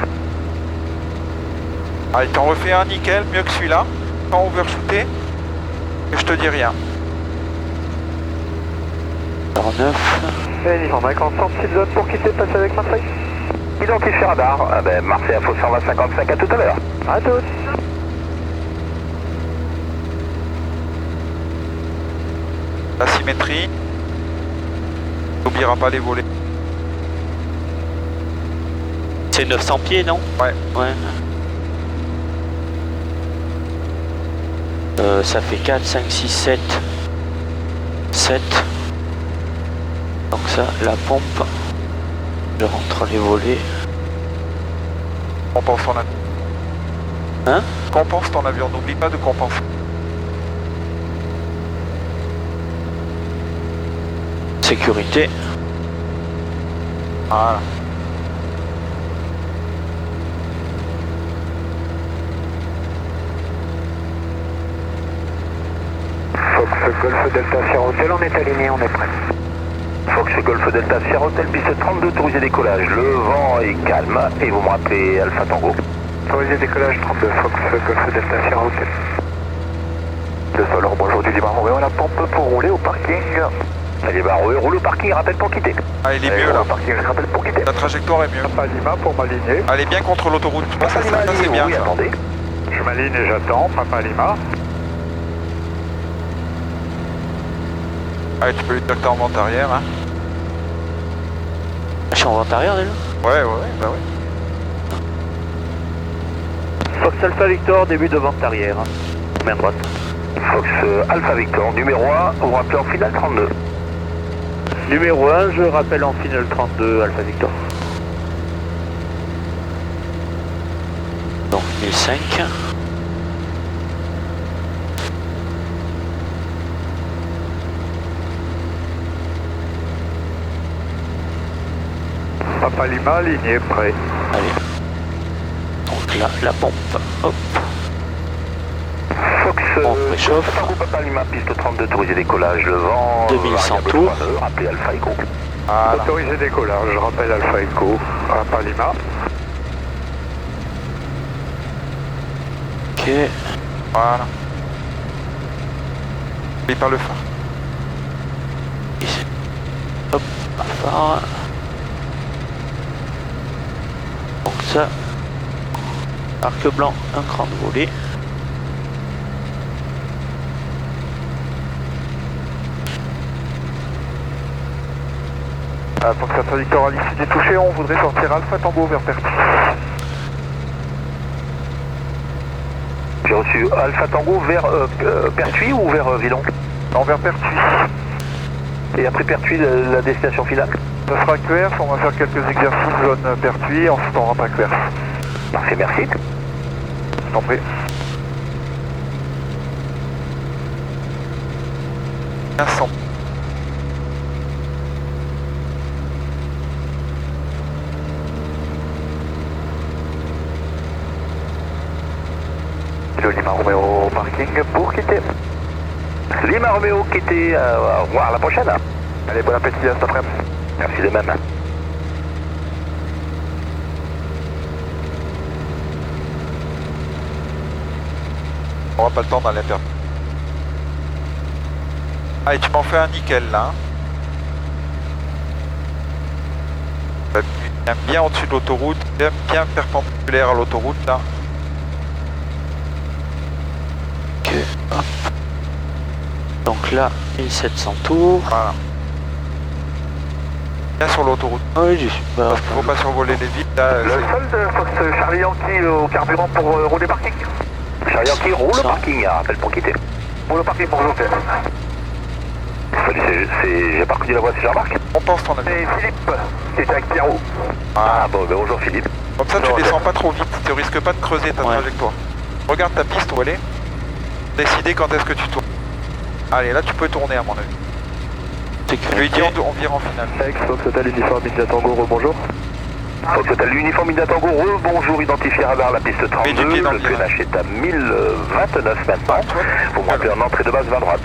Allez, t'en refais un nickel, mieux que celui-là. Sans overshooter. Et je te dis rien. 49. Et uniforme avec en sortie de zone pour quitter, passer avec Marseille. Identifié radar, Marseille Info 120-55, à tout à l'heure. À tous. La symétrie. N'oubliera pas les volets. C'est 900 pieds, non? Ouais. Ouais. Ça fait 4, 5, 6, 7. 7. Donc ça, la pompe. Je rentre les volets. Compense ton avion. Hein? Compense ton avion, n'oublie pas de compenser. Sécurité. Voilà. Fox Golf Delta Sierra Hotel, on est aligné, on est prêt. Fox Golf Delta Sierra Hotel, piste 32, autorisé décollage. Le vent est calme et vous me rappelez Alpha Tango. Autorisé décollage 32, Fox Golf Delta Sierra Hotel. Le sol, bonjour du Lima Romeo, la pompe pour rouler au parking. Allez, bah, roule au parking, rappelle pour quitter. Ah, il est mieux là. Parking, rappelle pour quitter. La trajectoire est mieux. Alpha Lima pour m'aligner. Elle est bien contre l'autoroute. Ça c'est bien. Oui, Ça. attendez. Je m'aligne et j'attends, Papa Lima. Allez, tu peux lui dire que t'es en vente arrière. Hein. Je suis en vente arrière déjà. Ouais, bah ouais. Fox Alpha Victor, début de vente arrière. Main droite. Fox Alpha Victor, numéro 1, vous rappelez en finale 32. Numéro 1, je rappelle en finale 32, Alpha Victor. Donc 1005. Papa Lima, aligné, prêt. Allez. Donc là, la pompe. Hop. Fox On préchauffe. Papa Lima, piste 32, autorisé décollage. Le vent. 2100 tours. Rappelez Alpha Echo. Voilà. Autorisé décollage, je rappelle Alpha Echo. Papa Lima. Ok. Voilà. Et par le phare. Ici. Hop. Phare. Donc ça. Arc blanc, un cran de volée. Fox Alpha Victor à l'issue du toucher, on voudrait sortir Alpha Tango vers Perpignan. J'ai reçu Alpha Tango vers Pertuis ou vers Villon? Non, vers Pertuis. Et après Pertuis, la destination finale? Ça sera Quers, on va faire quelques exercices zone Pertuis, ensuite on rentre à Quers. Parfait, merci. Je t'en prie. 500. Le Lima Romeo au parking pour quitter. Lima Romeo, quittez, au revoir, à la prochaine. Allez, bon appétit à cet après-midi. Merci de même. On aura pas le temps d'aller faire. Allez, tu m'en fais un nickel là. Bien au-dessus de l'autoroute, bien perpendiculaire à l'autoroute là. Ok. Hop. Donc là, 1700 tours. Voilà. Bien sur l'autoroute. Oui, j'y suis pas. Parce qu'il faut pas survoler les villes là. Le sol de Fox Charlie Yankee au carburant pour rouler parking. Charlie Yankee roule au parking, rappelle pour quitter. Roule au parking pour Jean-Pierre. Salut, j'ai pas reconnu la voix, c'est Jean-Marc. On pense ton ami. C'est Philippe, qui est avec Pierrot. Ah bon, ben bonjour Philippe. Comme ça tu descends pas trop vite, tu risques pas de creuser ta trajectoire. Regarde ta piste où elle est. Décider quand est-ce que tu tournes. Allez, là tu peux tourner à mon avis. Je lui dis on vire en finale. Fox Hotel Uniforme India Tango, rebonjour. Fox Hotel Uniforme India Tango, rebonjour, identifié radar la piste 32, le QNH est à 1029 maintenant. Vous me rappelez en entrée de base main droite.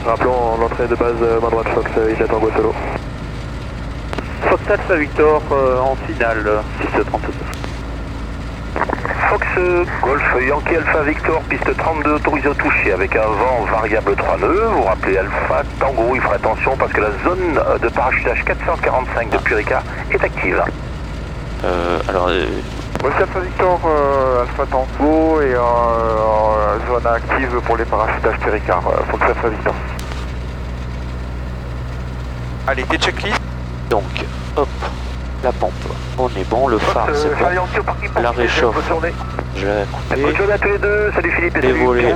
Rappelons l'entrée de base main droite Fox India Tango solo. Fox Alpha Victor en finale, 632. Fox Golf Yankee Alpha Victor, piste 32, autorisé au toucher avec un vent variable 3 nœuds. Vous rappelez Alpha Tango, il fera attention parce que la zone de parachutage 445 de Purica est active. Alors... Voici Alpha Victor, Alpha Tango et zone active pour les parachutages Purica. Fox Alpha Victor. Allez, tes checklists. Donc, hop, la pompe, on est bon, le phare c'est bon, la réchauffe, je l'ai coupé, bonne journée à tous les deux, salut Philippe et les salut volets,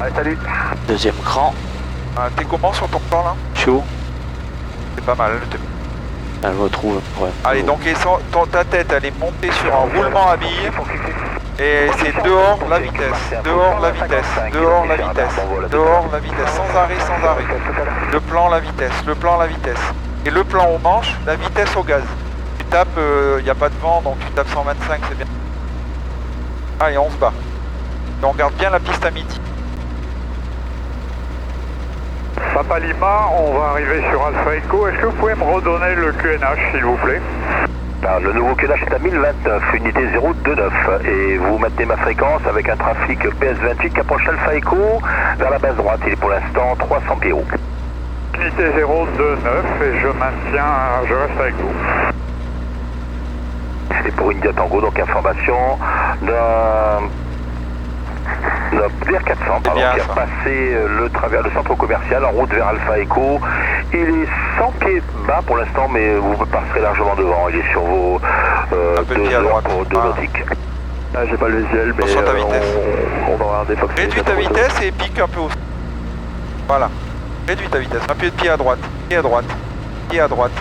allez, salut. Deuxième cran, T'es comment sur ton plan là? chaud, C'est pas mal. elle retrouve, ouais. Allez, donc ta tête elle est montée sur un roulement à billes. Et c'est dehors la vitesse, dehors la vitesse, dehors la vitesse, dehors la vitesse, sans arrêt, sans arrêt. Le plan, la vitesse, le plan, la vitesse. Et le plan au manche, la vitesse au gaz. Tu tapes, il n'y a pas de vent, donc tu tapes 125, c'est bien. Allez, on se bat. Et on garde bien la piste à midi. Papa Lima, on va arriver sur Alpha Echo. Est-ce que vous pouvez me redonner le QNH, s'il vous plaît? Alors, le nouveau QNH est à 1029, unité 029. Et vous maintenez ma fréquence avec un trafic PS28 qui approche Alpha Echo vers la base droite. Il est pour l'instant 300 pieds haut. Unité 029 et je maintiens, je reste avec vous. Et pour India Tango, donc information d'un Blair 400 pardon, qui a passé le centre commercial en route vers Alpha Echo. Il est 100 pieds bas pour l'instant, mais vous passerez largement devant. Il est sur vos 2 nautiques. Ah, j'ai pas le visuel, mais on va avoir des Fox. Réduis ta vitesse et pique un peu au... Voilà. Réduis ta vitesse. Un pied de pied à droite. Pied à droite. Pied à droite.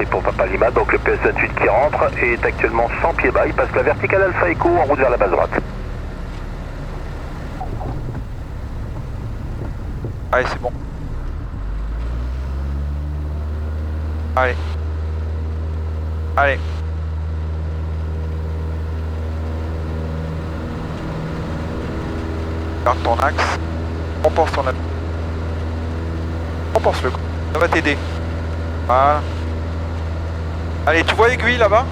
Et pour Papa Lima, donc le PS28 qui rentre est actuellement 100 pieds bas. Il passe la verticale Alpha Echo en route vers la base droite. Allez, c'est bon. Allez. Allez. Garde ton axe. Compense ton axe. Compense-le. Ça va t'aider. Voilà. Allez, tu vois aiguille là-bas?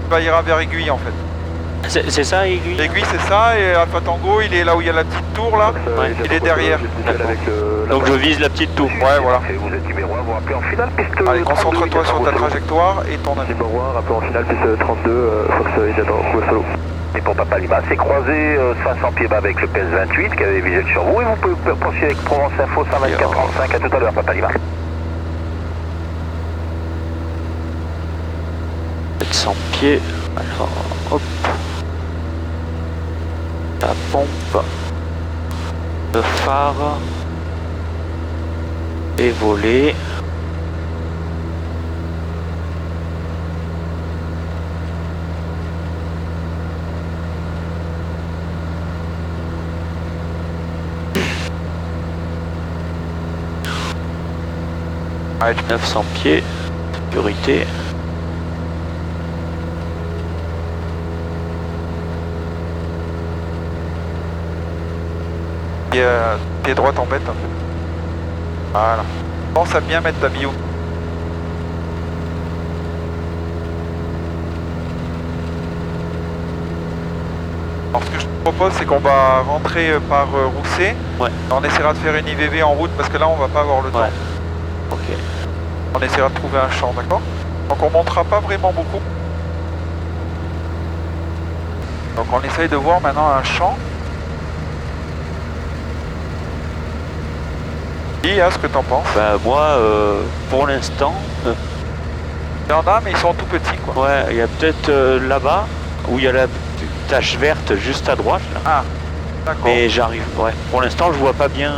Tu vas ira vers aiguille en fait. C'est ça, aiguille? L'aiguille c'est ça, et Alpha Tango il est là où il y a la petite tour là, il est derrière. Donc je vise la petite tour. Ouais, voilà. Vous êtes numéro 1, vous rappelez en finale piste. Allez, concentre-toi sur ta trajectoire et ton avis. Numéro 1, rappel en finale, piste 32, Fox Tango solo. Et pour Papa Lima, c'est croisé 500 pieds bas avec le PS28 qui avait visuel sur vous, et vous pouvez poursuivre avec Provence Info 124-35. À tout à l'heure, Papa Lima. 700 pieds, alors hop, la pompe, le phare est volé. Ouais, 900 pieds, sécurité. Pied droit t'embête un peu. Voilà. Pense à bien mettre ta bio. Alors ce que je te propose c'est qu'on va rentrer par Rousset. Ouais. On essaiera de faire une IVV en route parce que là on va pas avoir le temps. Ok. On essaiera de trouver un champ, d'accord? Donc on montera pas vraiment beaucoup. Donc on essaye de voir maintenant un champ. Dis ce que t'en penses. Bah moi, pour l'instant... Il y en a mais ils sont tout petits quoi. Ouais, il y a peut-être là-bas, où il y a la tache verte juste à droite là. Ah, d'accord. Mais j'arrive, ouais. Pour l'instant je vois pas bien...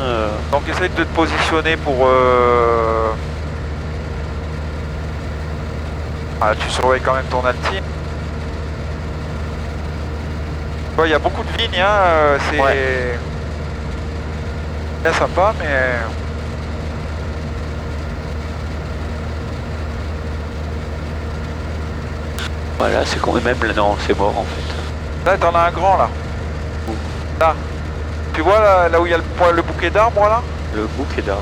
Donc essaye de te positionner pour... Ah, tu surveilles quand même ton alti. Il y a beaucoup de lignes, hein, c'est... Ouais. Bien sympa, mais... Voilà, c'est quand même là, non, c'est mort en fait. Là, t'en as un grand, là. Là. Tu vois, là où il y a le bouquet d'arbres, là? Le bouquet d'arbres.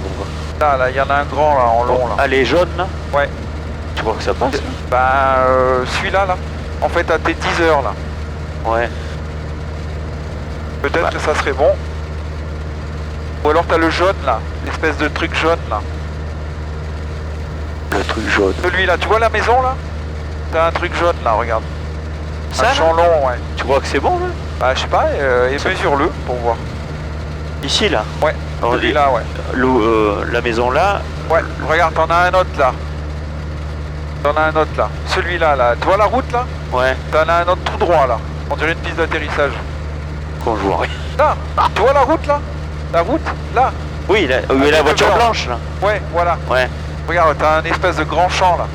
Là, il y en a un grand, là, en long, là. Ah, les jaunes, là? Ouais. Tu crois que ça passe? Bah, celui-là, là. En fait, à tes 10 heures, là. Ouais. Peut-être que ça serait bon. Ou alors t'as le jaune, là. L'espèce de truc jaune, là. Le truc jaune. Celui-là, tu vois la maison, là? T'as un truc jaune, là, regarde. Ça, un champ long, ouais. Tu crois que c'est bon, là? Bah, je sais pas, et mesure-le, pour voir. Ici, là? Ouais, celui-là, ouais. La maison, là? Ouais, regarde, t'en as un autre, là. T'en as un autre, là. Celui-là, là. Tu vois la route, là? Ouais. T'en as un autre tout droit, là. On dirait une piste d'atterrissage. Quand je vois rien. Là, tu vois la route, là? La route, là. Oui, là, où est la voiture blanche, là. Ouais, voilà. Ouais. Regarde, t'as un espèce de grand champ, là.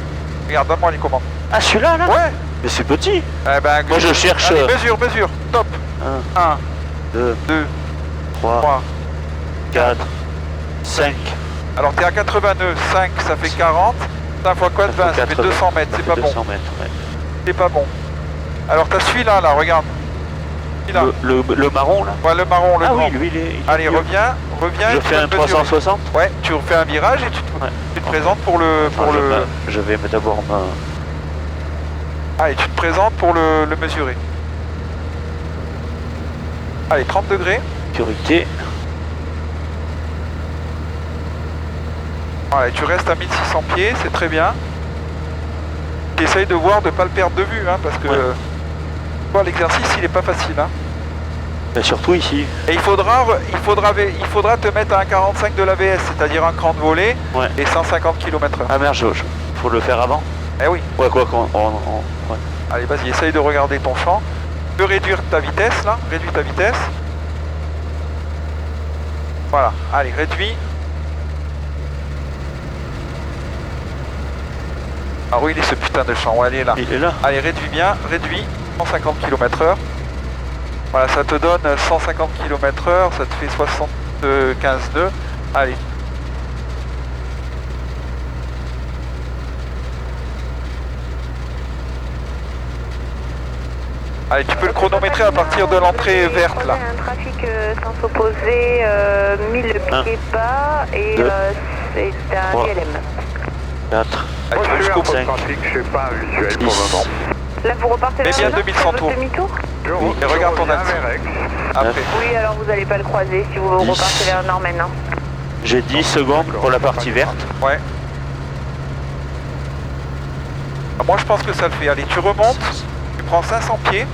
Regarde, donne-moi les commandes. Ah, celui-là, là? Ouais. Mais c'est petit. Eh ben, moi, je cherche... Allez, mesure, top. 1, 2, 3, 4, 5. Alors, t'es à 80 nœuds, 5, ça fait 40. 5 fois quoi de 20, ça fait 200 mètres, c'est pas bon. 200 mètres, ouais. C'est pas bon. Alors, t'as celui-là, là, regarde. celui-là. Le marron là? Ouais, le marron, le grand. grand. Oui, lui il est. Allez, reviens. Je fais un 360? Ouais, tu refais un virage et tu te présentes pour le... Je vais d'abord me... Allez, tu te présentes pour le mesurer. Allez, 30 degrés. Sécurité. Allez, tu restes à 1600 pieds, c'est très bien. Tu essayes de voir, de ne pas le perdre de vue, hein, parce que l'exercice, il n'est pas facile. Hein. Mais surtout ici. Et il faudra te mettre à 1,45 de l'ABS, c'est-à-dire un cran de volée et 150 km/h. Ah merde, faut le faire avant? Eh oui. Ouais, quoi qu'on... Ouais. Allez, vas-y, essaye de regarder ton champ. Tu peux réduire ta vitesse, là. Réduis ta vitesse. Voilà. Allez, réduis. Ah oui, il est ce putain de champ. Ouais, allez, là. Il est là. Allez, réduis bien. Réduis. 150 km/h. Voilà, ça te donne 150 km/h. Ça te fait 75 nœuds. Allez. Allez, tu peux le chronométrer à partir de l'entrée verte là. Un trafic sens opposé, 1000 pieds bas et c'est un ILM. 4. Allez, tu vas jusqu'au bout. trafic, je sais pas, visuel pour le moment. Là vous repartez vers bien le nord, 2100 tours. demi-tour. Oui, et regarde ton axe. Après. Oui, alors vous n'allez pas le croiser si vous repartez vers le nord maintenant. J'ai 10 secondes pour la partie verte. Ouais. Ah, moi je pense que ça le fait. Allez, tu remontes, tu prends 500 pieds.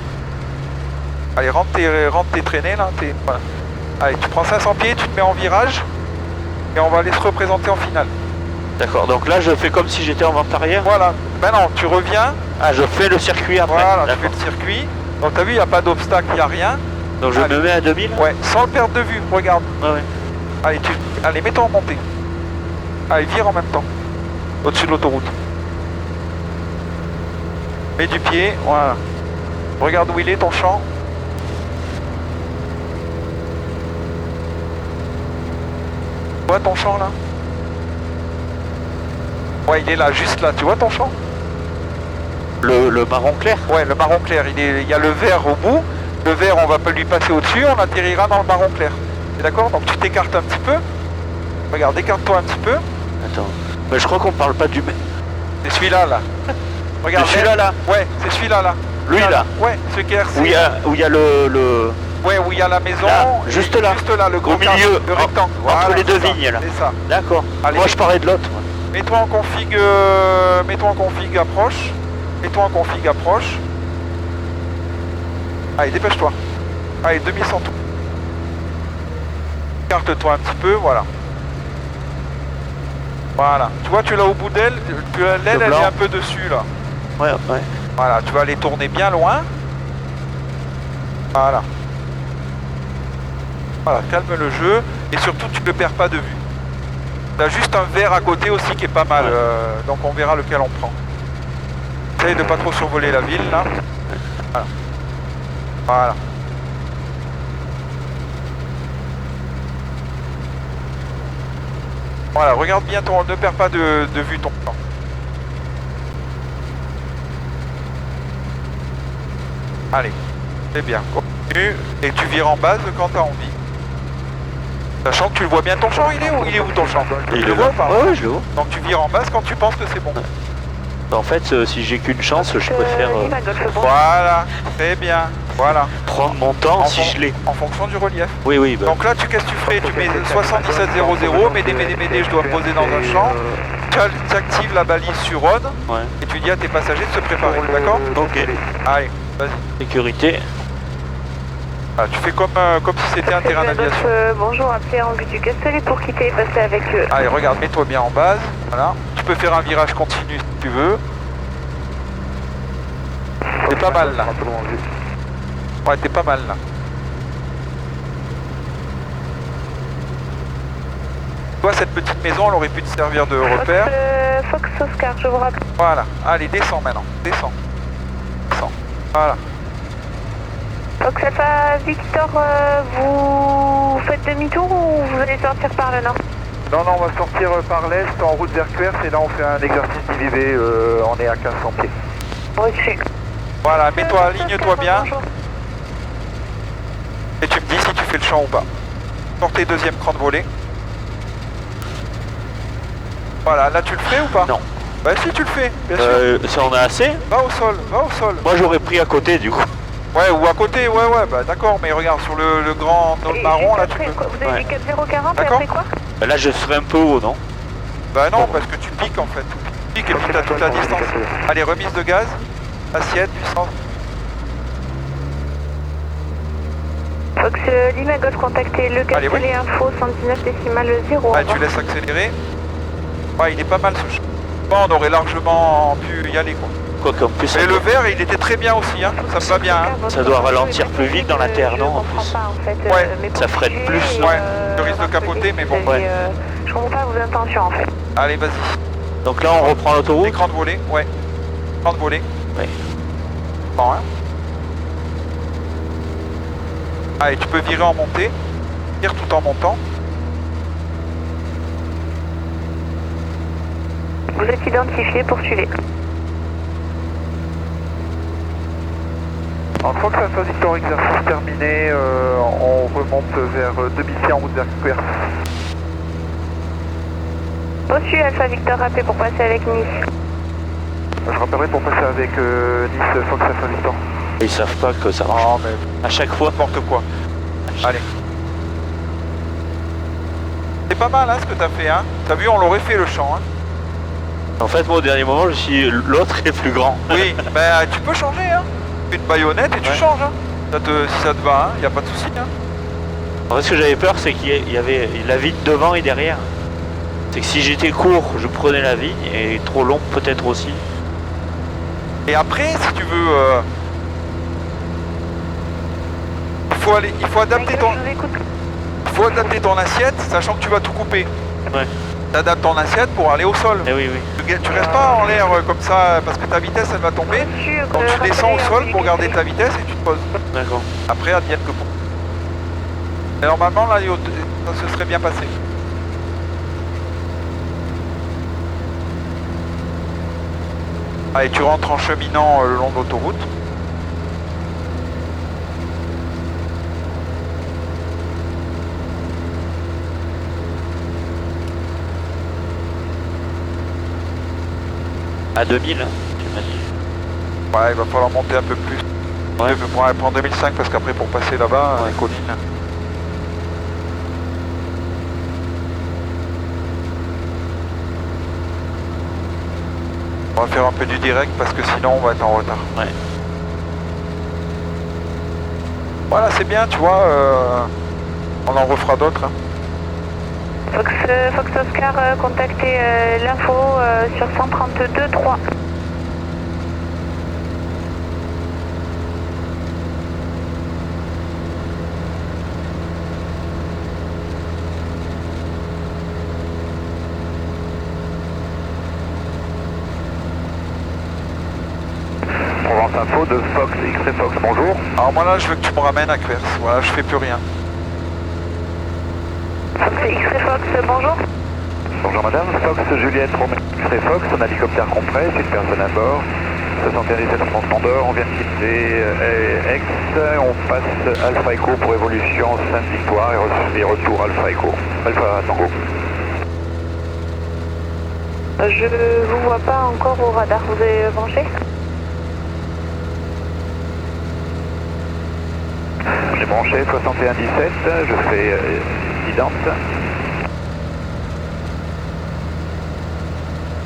Allez, rentre tes traînées là. Voilà. Allez, tu prends 500 pieds, tu te mets en virage et on va aller se représenter en finale. D'accord, donc là je fais comme si j'étais en vente arrière. Voilà, maintenant tu reviens. Ah, je fais le circuit après. Voilà, tu fais le circuit. Donc t'as vu, il n'y a pas d'obstacle, il n'y a rien. Donc je me mets à 2000. Ouais, sans le perdre de vue, regarde. Ouais. Allez, mets-toi en montée. Allez, vire en même temps. Au-dessus de l'autoroute. Mets du pied, voilà. Regarde où il est ton champ. Tu vois ton champ là? Ouais, il est là, juste là. Tu vois ton champ? Le marron clair? Ouais, le marron clair. Il y a le vert au bout. Le vert, on va pas lui passer au-dessus. On atterrira dans le marron clair. T'es d'accord? Donc tu t'écartes un petit peu. Regarde, écarte-toi un petit peu. Attends. Mais je crois qu'on parle pas du... C'est celui-là, là. Regarde. C'est celui-là, là? Ouais, c'est celui-là, là. Lui, là? Ouais, ce qui est RC. Où il y a le... Ouais, où il y a la maison. Là, juste là. Juste là, le gros au milieu, le rectangle. Entre Voilà, les deux ça, vignes, là. C'est ça. D'accord. Allez, moi, je parlais de l'autre. Mets-toi en config... Mets-toi en config approche. Mets-toi en config approche. Allez, dépêche-toi. Allez, 2100 tours. Écarte-toi un petit peu, voilà. Voilà. Tu vois, tu l'as au bout d'elle. L'aile, elle est un peu dessus, là. Ouais. Voilà, tu vas aller tourner bien loin. Voilà. Voilà, calme le jeu. Et surtout, tu ne perds pas de vue. Tu as juste un vert à côté aussi qui est pas mal. Donc on verra lequel on prend. Essaye de pas trop survoler la ville, là. Voilà. Voilà. Voilà, regarde bien ton... Ne perds pas de vue ton plan. Allez, c'est bien. Continue et tu vires en base quand tu as envie. Sachant que tu le vois bien ton champ, il est où ton champ? Tu le vois ou pas? Ouais, je le vois. Donc tu vires en base quand tu penses que c'est bon. En fait, si j'ai qu'une chance, je préfère... Voilà, très bien. Voilà. Prendre mon temps si je l'ai. En fonction du relief. Oui. Bah. Donc là, qu'est-ce que tu ferais? Tu mets 7700, Médé, je dois poser dans un champ. Tu actives la balise sur on et tu dis à tes passagers de se préparer, d'accord? Ok. Allez, vas-y. Sécurité. Ah, tu fais comme si c'était un terrain d'aviation. Bonjour, appelez en vue du Castellet pour quitter et passer avec eux. Allez, regarde, mets-toi bien en base. Voilà. Tu peux faire un virage continu si tu veux. T'es pas mal là. Ouais, t'es pas mal là. Toi, cette petite maison, elle aurait pu te servir de repère. Fox Oscar, je vous rappelle. Voilà. Allez, descends maintenant. Descends. Voilà. Fox Alpha Victor, vous faites demi-tour ou vous allez sortir par le nord? Non, on va sortir par l'est en route vers Quers et là on fait un exercice d'IVV, on est à 1500 pieds. Reçu. Voilà, mets-toi, aligne-toi bien. champ ou pas. Sortez deuxième cran de volée. Voilà, là tu le ferais ou pas? Non. Bah si tu le fais, bien sûr. Ça en a assez? Va au sol, va au sol. Moi j'aurais pris à côté du coup. Ouais, ou à côté, ouais, bah d'accord, mais regarde, sur le grand node marron, là tu peux... Vous avez dit 4040 et D'accord. après quoi? Là je serais un peu haut, non? Bah non, parce que tu piques en fait. Tu piques et puis t'as toute la distance. Allez, remise de gaz, assiette, puissance. Fox Lima Golf, contactez le Allez, oui. info 119 décimal 0. Ouais, tu laisses accélérer. Ouais, il est pas mal ce champ. Bon, on aurait largement pu y aller quoi. Quoi qu'en plus... Et le vert, il était très bien aussi, hein. Ça me va bien. Hein. Ça doit ralentir plus vite dans la terre, non? En plus. Ouais. Ça freine plus. Ouais, tu risques de capoter, mais bon. Ouais. Je comprends pas vos intentions en fait. Allez, vas-y. Donc là on reprend l'autoroute. Écran de volée, ouais. Écran de volée. Ouais. Bon, hein. Allez, tu peux virer en montée. Vire tout en montant. Vous êtes identifié, poursuivez. Une fois que ça soit Victor exercice terminé, on remonte vers demi-pied en route vers Quers. Reçu Alpha Victor, rappelez pour passer avec Nice. Je rappellerai pour passer avec Nice, Fox Alpha Victor. Ils savent pas que ça marche. Non, mais à chaque fois. N'importe quoi. Allez. C'est pas mal hein, ce que t'as fait, hein. T'as vu, on l'aurait fait le champ, hein. En fait, moi au dernier moment, je suis l'autre est plus grand. Oui, bah tu peux changer, hein. Tu fais une baïonnette et tu changes, hein. Si ça te va, hein, y a pas de souci, hein. En fait, ce que j'avais peur, c'est qu'il y avait la vigne devant et derrière. C'est que si j'étais court, je prenais la vigne, et trop long, peut-être aussi. Et après, si tu veux, il faut adapter ton assiette, sachant que tu vas tout couper. Ouais. Tu adaptes ton assiette pour aller au sol. Eh oui, oui. Tu restes pas en l'air comme ça, parce que ta vitesse, elle va tomber. Donc tu descends au sol pour garder ta vitesse et tu te poses. D'accord. Après, advienne que pour. Et normalement, là, ça se serait bien passé. Allez, tu rentres en cheminant le long de l'autoroute. À 2000, tu m'as dit. Ouais, il va falloir monter un peu plus. Ouais, je vais prendre 2005 parce qu'après pour passer là-bas, les collines. On va faire un peu du direct parce que sinon on va être en retard. Ouais. Voilà, c'est bien, tu vois, on en refera d'autres. Hein. Fox Oscar, contactez l'info sur 132.3. Provence Info de Fox, X-Ray Fox, bonjour. Alors moi là, je veux que tu me ramènes à Quers. Voilà, je fais plus rien. Fox X-Ray Fox, bonjour. Bonjour madame, Fox Juliette Romain X-Ray Fox, un hélicoptère complet, une personne à bord. 61 en transpondeur, on vient de quitter Aix, on passe Alpha Echo pour évolution Sainte-Victoire et retour Alpha Echo. Alpha Tango. Je vous vois pas encore au radar, vous avez branché? J'ai branché 61-17, je fais incidente.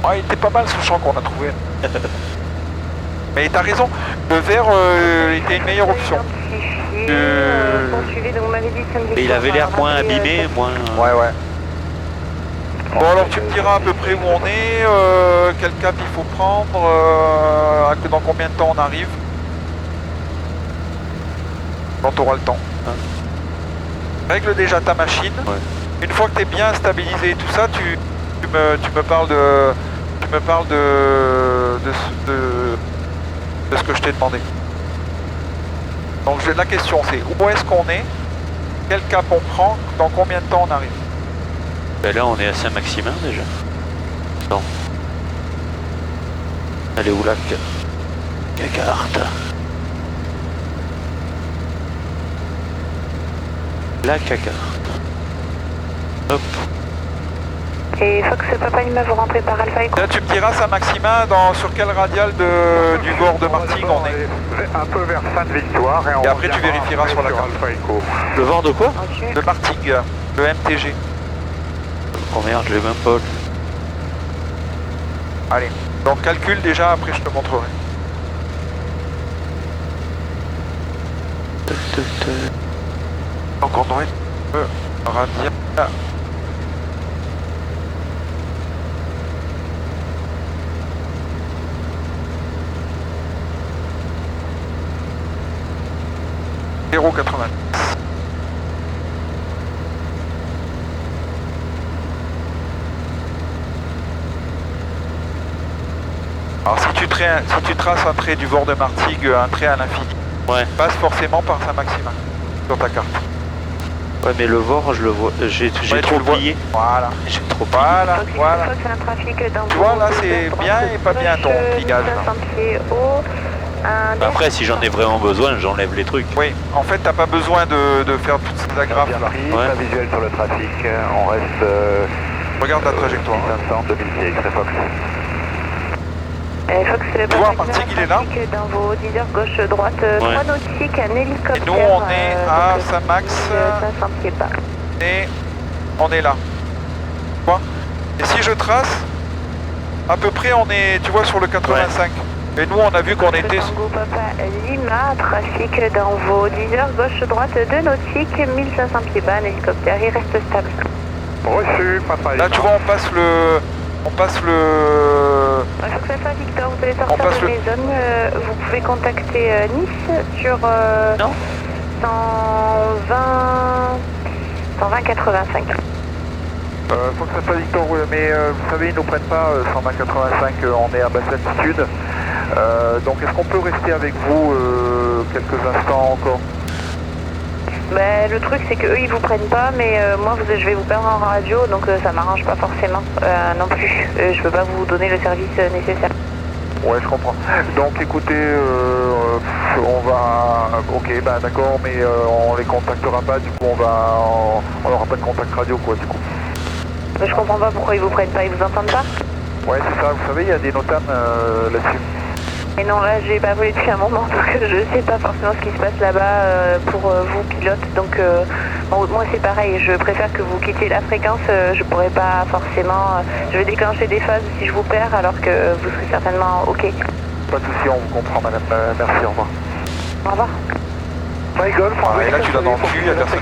Ouais, il était pas mal ce champ qu'on a trouvé. Mais t'as raison, le vert était une meilleure option. Et il avait l'air moins abîmé, moins... Ouais, ouais. Bon alors tu me diras à peu près où on est, quel cap il faut prendre, dans combien de temps on arrive. Quand tu auras le temps. Règle déjà ta machine. Ouais. Une fois que tu es bien stabilisé et tout ça, tu me parles de ce que je t'ai demandé. Donc la question c'est où est-ce qu'on est, quel cap on prend, dans combien de temps on arrive. Ben là on est à Saint-Maximin déjà. Non. Elle est où la carte? La caca. Hop. Et Fox Papa Lima, vous rentrez par Alpha Echo. Là, tu me diras, Saint-Maximin, sur quelle radiale du bord de Martigues on est? Un peu vers Sainte-Victoire et après tu vérifieras sur la carte. Le bord de quoi? De Martigues, le MTG. Oh merde, je l'ai même pas. Allez, donc calcule déjà, après je te montrerai. Donc on aurait radial. Alors si tu traces un trait du bord de Martigues, un trait à l'infini, passe forcément par Saint-Maximin sur ta carte. Ouais, mais le Vore, je le vois, j'ai trop oublié. Voilà. J'ai trop Voilà. Tu vois, là, c'est bien et pas bien ton pigage. Après, si j'en ai vraiment besoin, j'enlève les trucs. Oui, en fait, t'as pas besoin de faire toutes ces agrafes là. Pas visuel sur le trafic, on reste... Regarde la trajectoire. 500, 2000 pieds, très Fox. Fox, tu vois, Martigues, il est là. Dans vos 10 heures gauche-droite, 3 nautiques, un hélicoptère. Et nous, on est à Saint-Max. 500 pieds bas. Et on est là. Tu vois? Et si je trace, à peu près, on est, tu vois, sur le 85. Et nous, on a vu qu'on était... Tango Papa Lima, trafic dans vos 10 heures gauche-droite, 2 nautiques, 1500 pieds bas, un hélicoptère, il reste stable. Reçu, Papa Lima. Là, tu vois, on passe le... Fox Alpha Victor, vous allez sortir de les zones, vous pouvez contacter Nice sur 120 85. Fox Alpha Victor, mais vous savez, ils nous prennent pas 120 85, on est à basse altitude. Donc est-ce qu'on peut rester avec vous quelques instants encore? Le truc c'est qu'eux ils vous prennent pas, mais moi je vais vous perdre en radio, donc ça m'arrange pas forcément non plus. Je peux pas vous donner le service nécessaire. Ouais, je comprends. Donc écoutez, on va... Ok, bah d'accord, mais on les contactera pas, du coup on n'aura pas de contact radio quoi du coup. Je comprends pas pourquoi ils vous prennent pas, ils vous entendent pas? Ouais, c'est ça, vous savez, il y a des notames là-dessus. Et non, là j'ai pas volé depuis un moment, donc je sais pas forcément ce qui se passe là-bas pour vous pilotes, donc moi c'est pareil, je préfère que vous quittiez la fréquence, je pourrais pas forcément, je vais déclencher des phases si je vous perds alors que vous serez certainement ok. Pas de souci, on vous comprend madame, merci, au revoir. Au revoir. Michael, et là tu l'as dans le cul, il y a personne.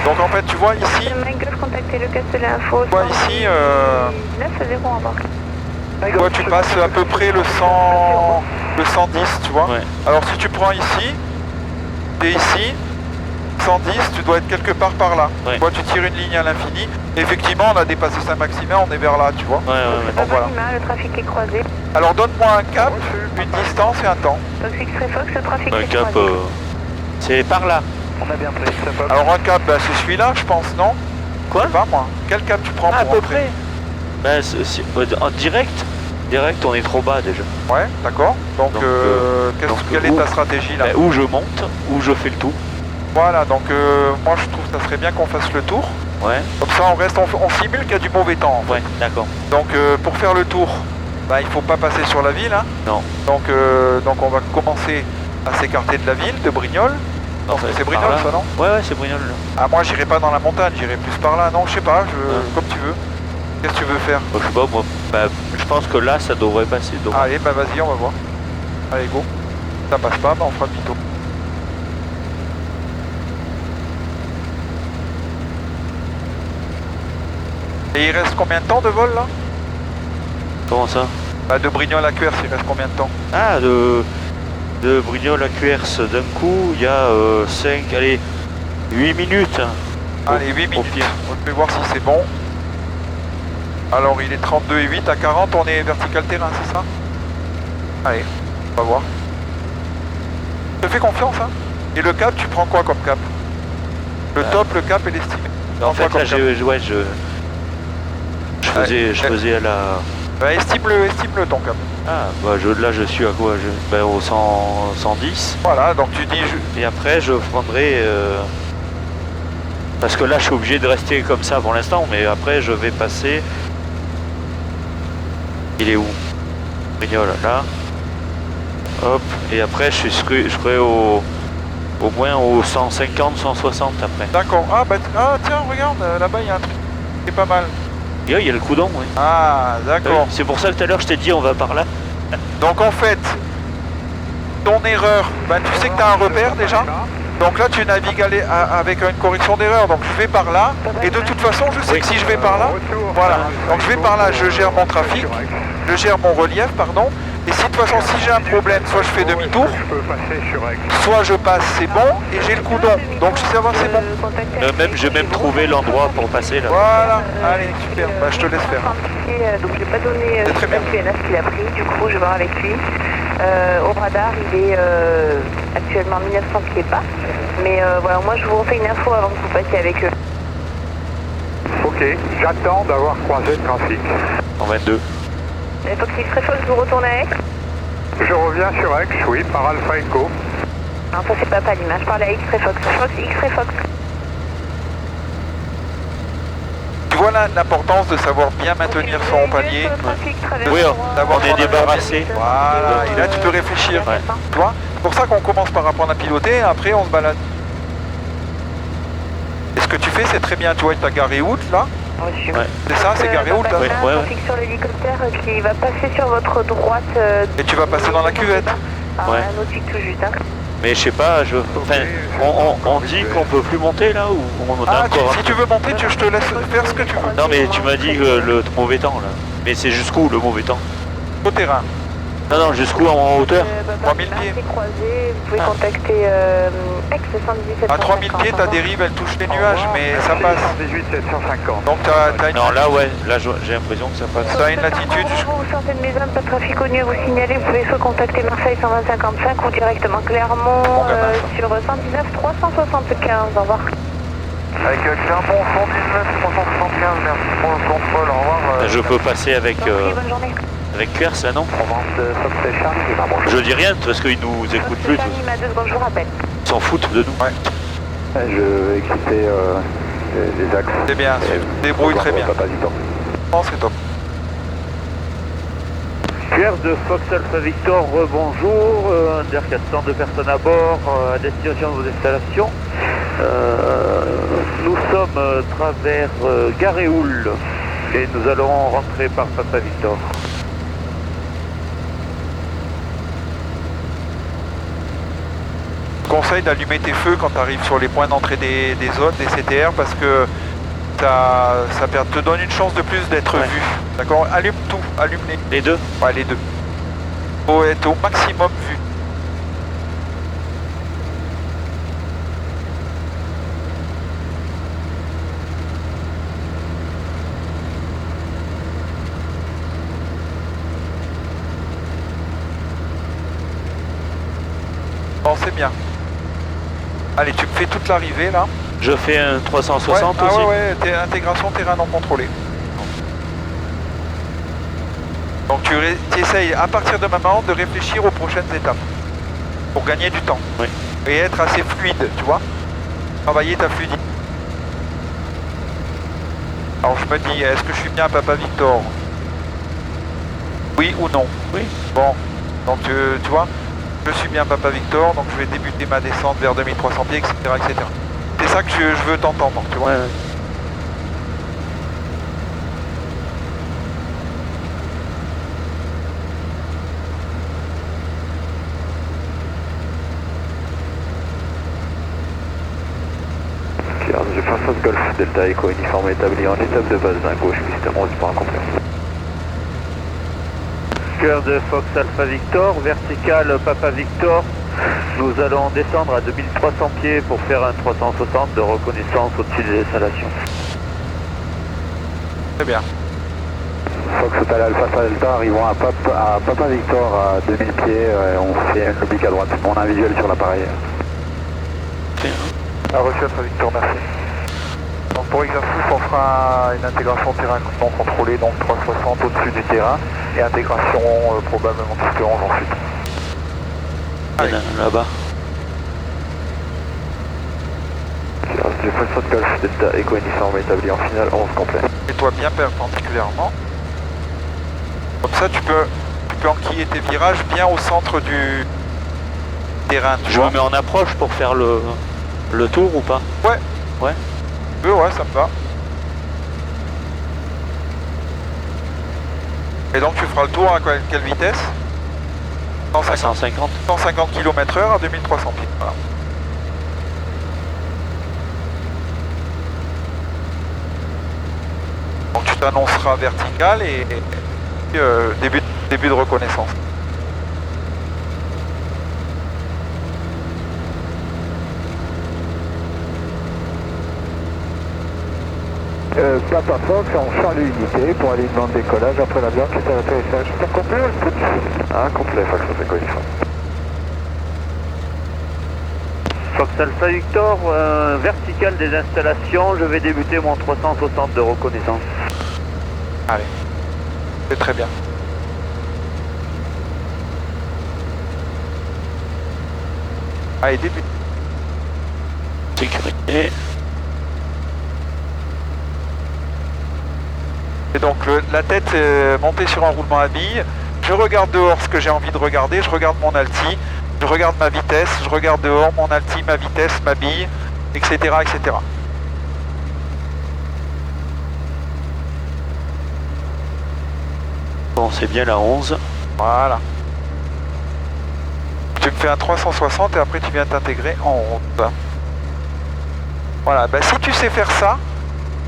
Donc en fait tu vois ici... Michael, contactez le Castellet Info. Tu vois ici... 9-0 au revoir. Tu vois, tu passes à peu près le 110, tu vois. Alors si tu prends ici, et ici, 110, tu dois être quelque part par là. Tu vois, tu tires une ligne à l'infini. Effectivement, on a dépassé Saint-Maximin, on est vers là, tu vois. Donc voilà. Le trafic est croisé. Alors donne-moi un cap, une distance et un temps. Donc X-Ray Fox, le trafic est cap, croisé. c'est par là. On a bien pris X-Ray. Alors un cap, c'est celui-là, je pense, non? Quoi? Je sais pas moi. Quel cap tu prends pour à peu rentrer? Près. En direct, on est trop bas déjà. Ouais, d'accord. Donc, quelle est ta stratégie là? Où je monte, où je fais le tour. Voilà, donc moi je trouve que ça serait bien qu'on fasse le tour. Ouais. Comme ça on simule qu'il y a du mauvais temps. En fait. Ouais, d'accord. Donc pour faire le tour, il faut pas passer sur la ville. Hein. Non. Donc on va commencer à s'écarter de la ville, de Brignoles. C'est Brignoles ça, non? Ouais, c'est Brignoles. Ah, moi j'irai pas dans la montagne, j'irai plus par là. Non, je sais pas, comme tu veux. Qu'est-ce que tu veux faire? Je sais pas, moi, je pense que là ça devrait passer. Donc. Allez, vas-y, on va voir. Allez, go. Ça passe pas, on fera demi-tour. Et il reste combien de temps de vol là? Comment ça? De Brignoles à Cuers, il reste combien de temps? Ah, de Brignoles à Cuers, d'un coup, il y a 8 minutes. Allez, 8 minutes. On peut voir si c'est bon. Alors, il est 32 et 8 à 40, on est vertical terrain, c'est ça? Allez, on va voir. Je te fais confiance, hein? Et le cap, tu prends quoi comme cap? Le top, le cap et l'estimé. En fait, là, je faisais à la... estime-le ton cap. Ah, là je suis à quoi? Au 110. Voilà, donc tu dis... Et après je prendrai... Parce que là, je suis obligé de rester comme ça pour l'instant, mais après, je vais passer... Il est où? Brignoles, là. Hop, et après, je serai au moins au 150, 160 après. D'accord. Ah, bah, tiens, regarde, là-bas, il y a un truc qui est pas mal. Il y a le coudon, oui. Ah, d'accord. C'est pour ça que tout à l'heure, je t'ai dit, on va par là. Donc, en fait, ton erreur, ben, tu sais que tu as un repère déjà. Donc là, tu navigues avec une correction d'erreur. Donc, je vais par là. Et de toute façon, je sais que si je vais par là, voilà. Donc, je vais par là, je gère mon trafic, je gère mon relief, pardon. Et si de toute façon, si j'ai un problème, soit je fais demi-tour, soit je passe, c'est bon, et j'ai le coudon. Donc, je sais savoir, c'est bon. J'ai même trouvé l'endroit pour passer là. Voilà. Allez, super. Bah, je te laisse faire. Donc, je n'ai pas donné ce qu'il a pris. Du coup, je vais voir avec lui. Au radar, il est actuellement 1900 pieds bas. Mais voilà, moi je vous refais une info avant que vous passiez avec eux. Ok, j'attends d'avoir croisé le trafic. En 22. Fox X-Ray Fox, vous retournez à Aix? Je reviens sur Aix, oui, par Alpha Echo. Non, ça c'est pas l'image, je parle à X-Ray Fox. Fox X-Ray Fox. Tu vois là l'importance de savoir bien maintenir son panier. Oui, on est débarrassé. Voilà, et là tu peux réfléchir. Ouais. Tu vois, c'est pour ça qu'on commence par apprendre à piloter et après on se balade. Et ce que tu fais c'est très bien, tu vois, tu as garé out là. Ouais. C'est ça, c'est garé out là. Ouais. Trafic sur l'hélicoptère qui va passer sur votre droite. Et tu vas passer dans la cuvette. Ouais. Un nautique tout juste. Hein. Mais je sais pas, on dit qu'on peut plus monter là ou on a encore... Si tu veux monter, je te laisse faire ce que tu veux. Non mais tu m'as dit le mauvais temps là. Mais c'est jusqu'où le mauvais temps? Au terrain. Non, jusqu'où en hauteur? 3000 pieds. Croisé, vous pouvez contacter Aix 77. À 3000 pieds, ta dérive elle touche les nuages, mais ça passe. 18 750. Donc t'as une... Non là ouais, là j'ai l'impression que ça passe. T'as une latitude. Vous sortez de maison, pas de trafic au mieux, vous signalez, vous pouvez soit contacter Marseille 12055 ou directement Clermont sur 119 375. Au revoir. Avec Clermont 119 375, merci pour le contrôle, au revoir. Je peux passer avec... Bonne journée. Avec Pierre, ça non? Je dis rien parce qu'ils nous écoutent plus. Charlie, à 2 secondes, je vous rappelle. Ils s'en foutent de nous. Ouais. Je vais exciter les axes. C'est bien, débrouille très bien. Non, c'est top. Pierre de Fox Alpha Victor, rebonjour. Under 402 personnes à bord, à destination de vos installations. Nous sommes travers Garéoul et nous allons rentrer par Papa Victor. Conseil d'allumer tes feux quand tu arrives sur les points d'entrée des zones, des CTR, parce que ça te donne une chance de plus d'être vu. D'accord? Allume tout, allume les deux. Ouais, les deux. Faut être au maximum vu. Bon, c'est bien. Allez, tu me fais toute l'arrivée là. Je fais un 360 aussi. Ouais, intégration terrain non contrôlé. Donc tu essayes à partir de maintenant de réfléchir aux prochaines étapes pour gagner du temps. Oui. Et être assez fluide, tu vois. Travailler ta fluidité. Alors je me dis, est-ce que je suis bien Papa Victor? Oui ou non? Oui. Bon, donc tu vois, je suis bien Papa Victor, donc je vais débuter ma descente vers 2300 pieds, etc. etc. C'est ça que je veux t'entendre, tu vois. Ouais. Je passe au Golf Delta Echo uniforme établi en étape de base d'un gauche, piste 11 pour un complet. Cœur de Fox Alpha Victor, vertical Papa Victor. Nous allons descendre à 2300 pieds pour faire un 360 de reconnaissance au-dessus des installations. Très bien. Fox Hotel Alpha Delta, arrivons à Papa Victor à 2000 pieds, on fait une oblique à droite. On a un visuel sur l'appareil. Reçu Alpha Victor, merci. Donc pour exercice, on fera une intégration terrain non contrôlé, donc 360 au-dessus du terrain, et intégration probablement piste 11 ensuite. Là-bas. j'ai Foxtrot Golf Delta Echo uniforme établi en finale 11 complet. Et toi bien perpendiculairement. Comme ça tu peux enquiller tes virages bien au centre du terrain. Je me mets en approche pour faire le tour ou pas? Ouais. Ouais. Ouais, ça me va. Et donc tu feras le tour à quelle vitesse? 150. 150 km/h à 2300 pieds. Voilà. Donc tu t'annonceras vertical et début de reconnaissance. Papa Fox en Charlie Unité pour alignement de décollage après l'avion qui est à l'atterrissage. C'est complet ou c'est complet, Fox Echo uniforme. Fox Alpha Victor, vertical des installations, je vais débuter mon 360 de reconnaissance. Allez, c'est très bien. Allez, début. Sécurité. Et donc la tête montée sur un roulement à billes. Je regarde dehors ce que j'ai envie de regarder, je regarde mon alti, je regarde ma vitesse, je regarde dehors mon alti, ma vitesse, ma bille, etc. etc. Bon, c'est bien la 11. Voilà. Tu me fais un 360 et après tu viens t'intégrer en 11. Voilà, bah, si tu sais faire ça,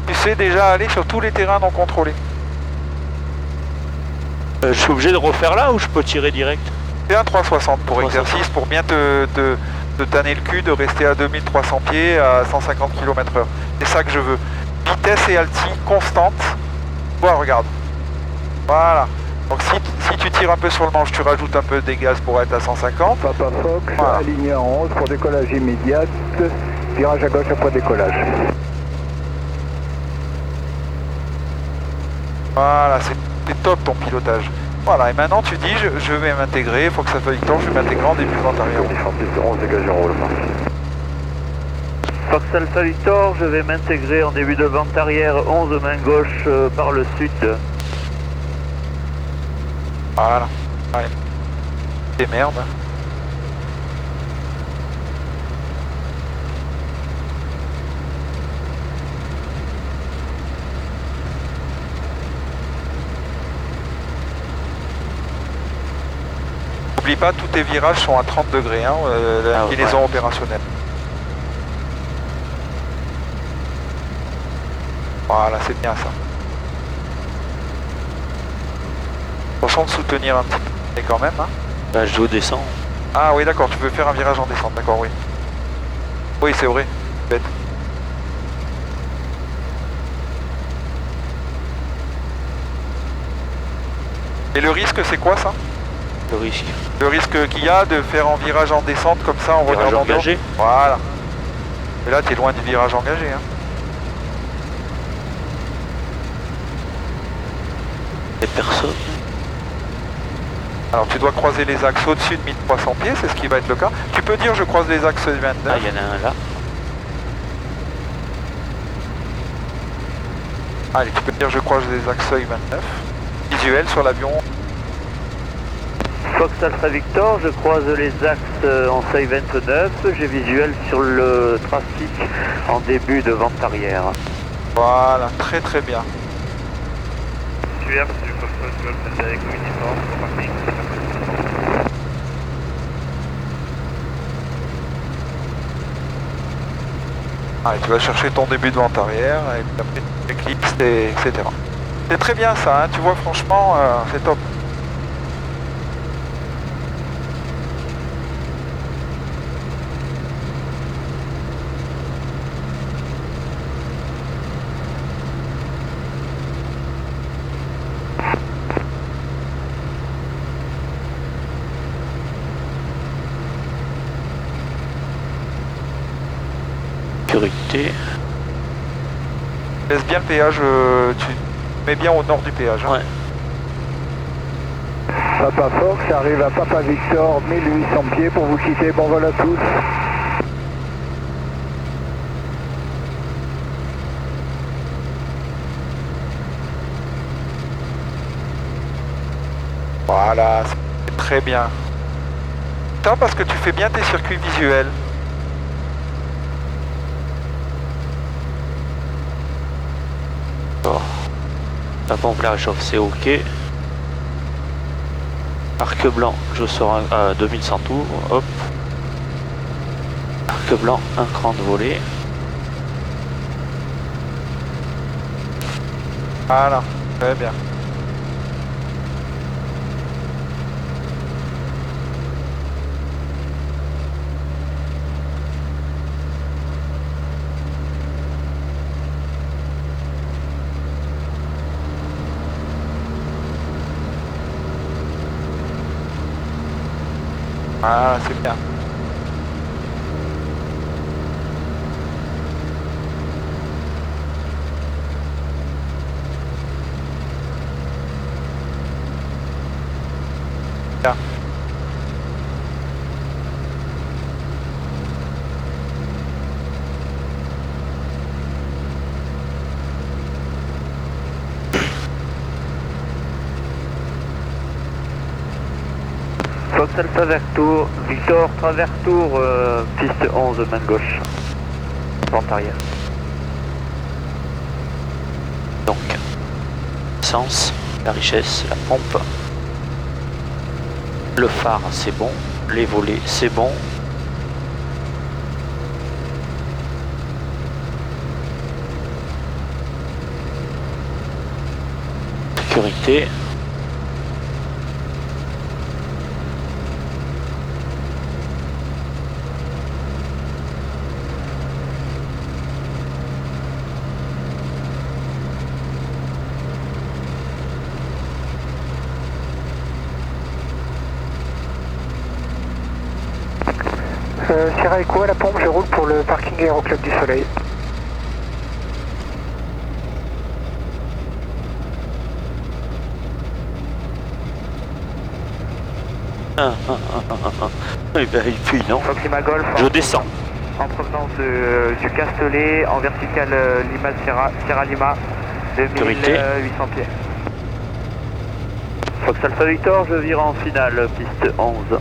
tu sais déjà aller sur tous les terrains non contrôlés. Je suis obligé de refaire là ou je peux tirer direct? Fais un 360 pour 360. exercice, pour bien te tanner le cul de rester à 2300 pieds à 150 km/h. C'est ça que je veux. Vitesse et alti constante. Voilà, regarde. Voilà. Donc si tu tires un peu sur le manche, tu rajoutes un peu des gaz pour être à 150. Papa Fox, voilà. Aligné en 11 pour décollage immédiat. Virage à gauche après décollage. Voilà, c'est top ton pilotage. Voilà, et maintenant tu dis je vais m'intégrer, il faut que ça fasse du temps, je vais m'intégrer en début de vente arrière. Uniforme 11 dégagé en roulement. Fox Alpha Victor, je vais m'intégrer en début de vente arrière 11 main gauche par le sud. Voilà. Allez. Des merdes. N'oublie pas, tous tes virages sont à 30 degrés, hein, la inclinaison opérationnelle. Voilà, c'est bien ça. Attention de soutenir un petit peu quand même. Hein. Bah, je dois descendre. Ah oui, d'accord, tu veux faire un virage en descente, d'accord, oui. Oui, c'est vrai, bête. Et le risque, c'est quoi ça? Le risque. Le risque qu'il y a de faire en virage en descente comme ça en virage regardant engagé. Voilà. Et là, tu es loin du virage engagé. Hein. Et personne. Alors tu dois croiser les axes au-dessus de 1300 pieds, c'est ce qui va être le cas. Tu peux dire je croise les axes 29. Ah, il y en a un là. Allez, tu peux dire je croise les axes 29. Visuel sur l'avion. Fox Alpha Victor, je croise les axes en seuil 29, j'ai visuel sur le trafic en début de vente arrière. Voilà, très très bien. Allez, tu vas chercher ton début de vente arrière, et puis après tu éclipses, etc. C'est très bien ça, hein, tu vois, franchement, c'est top. Sécurité. Laisse bien le péage, tu mets bien au nord du péage. Hein. Ouais. Papa Fox arrive à Papa Victor, 1800 pieds pour vous quitter. Bon vol à tous. Voilà, c'est très bien. Top parce que tu fais bien tes circuits visuels. Bon. La pompe la réchauffe, c'est ok. Arc blanc, je sors à 2100 tours. Hop. Arc blanc, un cran de volée. Voilà, très bien. Ah, c'est bien. Bien. Fox Alpha vers tour, Victor travers tour, piste 11, main gauche, pente arrière. Donc, essence, la richesse, la pompe. Le phare, c'est bon. Les volets, c'est bon. Sécurité. Sierra Echo à la pompe, je roule pour le parking Aéroclub du Soleil. Eh ben, et puis non. Foxima Golf. Je descends. En provenance du Castellet, en verticale Lima Sierra Lima, 2800 pieds. Fox Alpha Victor, je vire en finale, piste 11.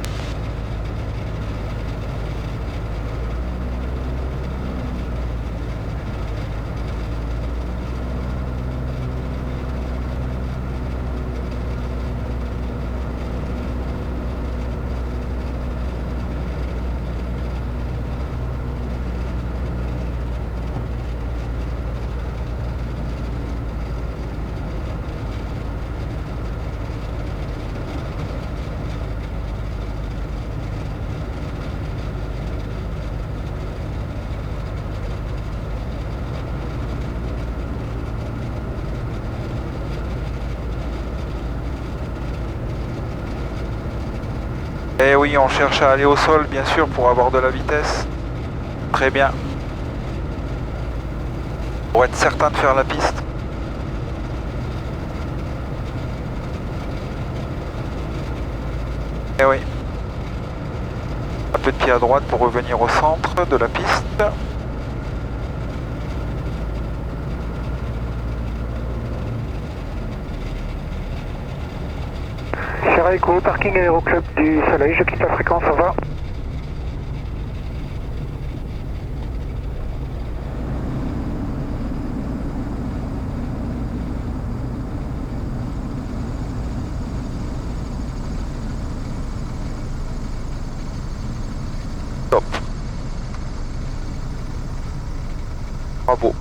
Eh oui, on cherche à aller au sol, bien sûr, pour avoir de la vitesse. Très bien. Pour être certain de faire la piste. Eh oui. Un peu de pied à droite pour revenir au centre de la piste. Sierra Echo, parking Aéroclub du Soleil, je quitte la fréquence, au revoir. Top. Bravo.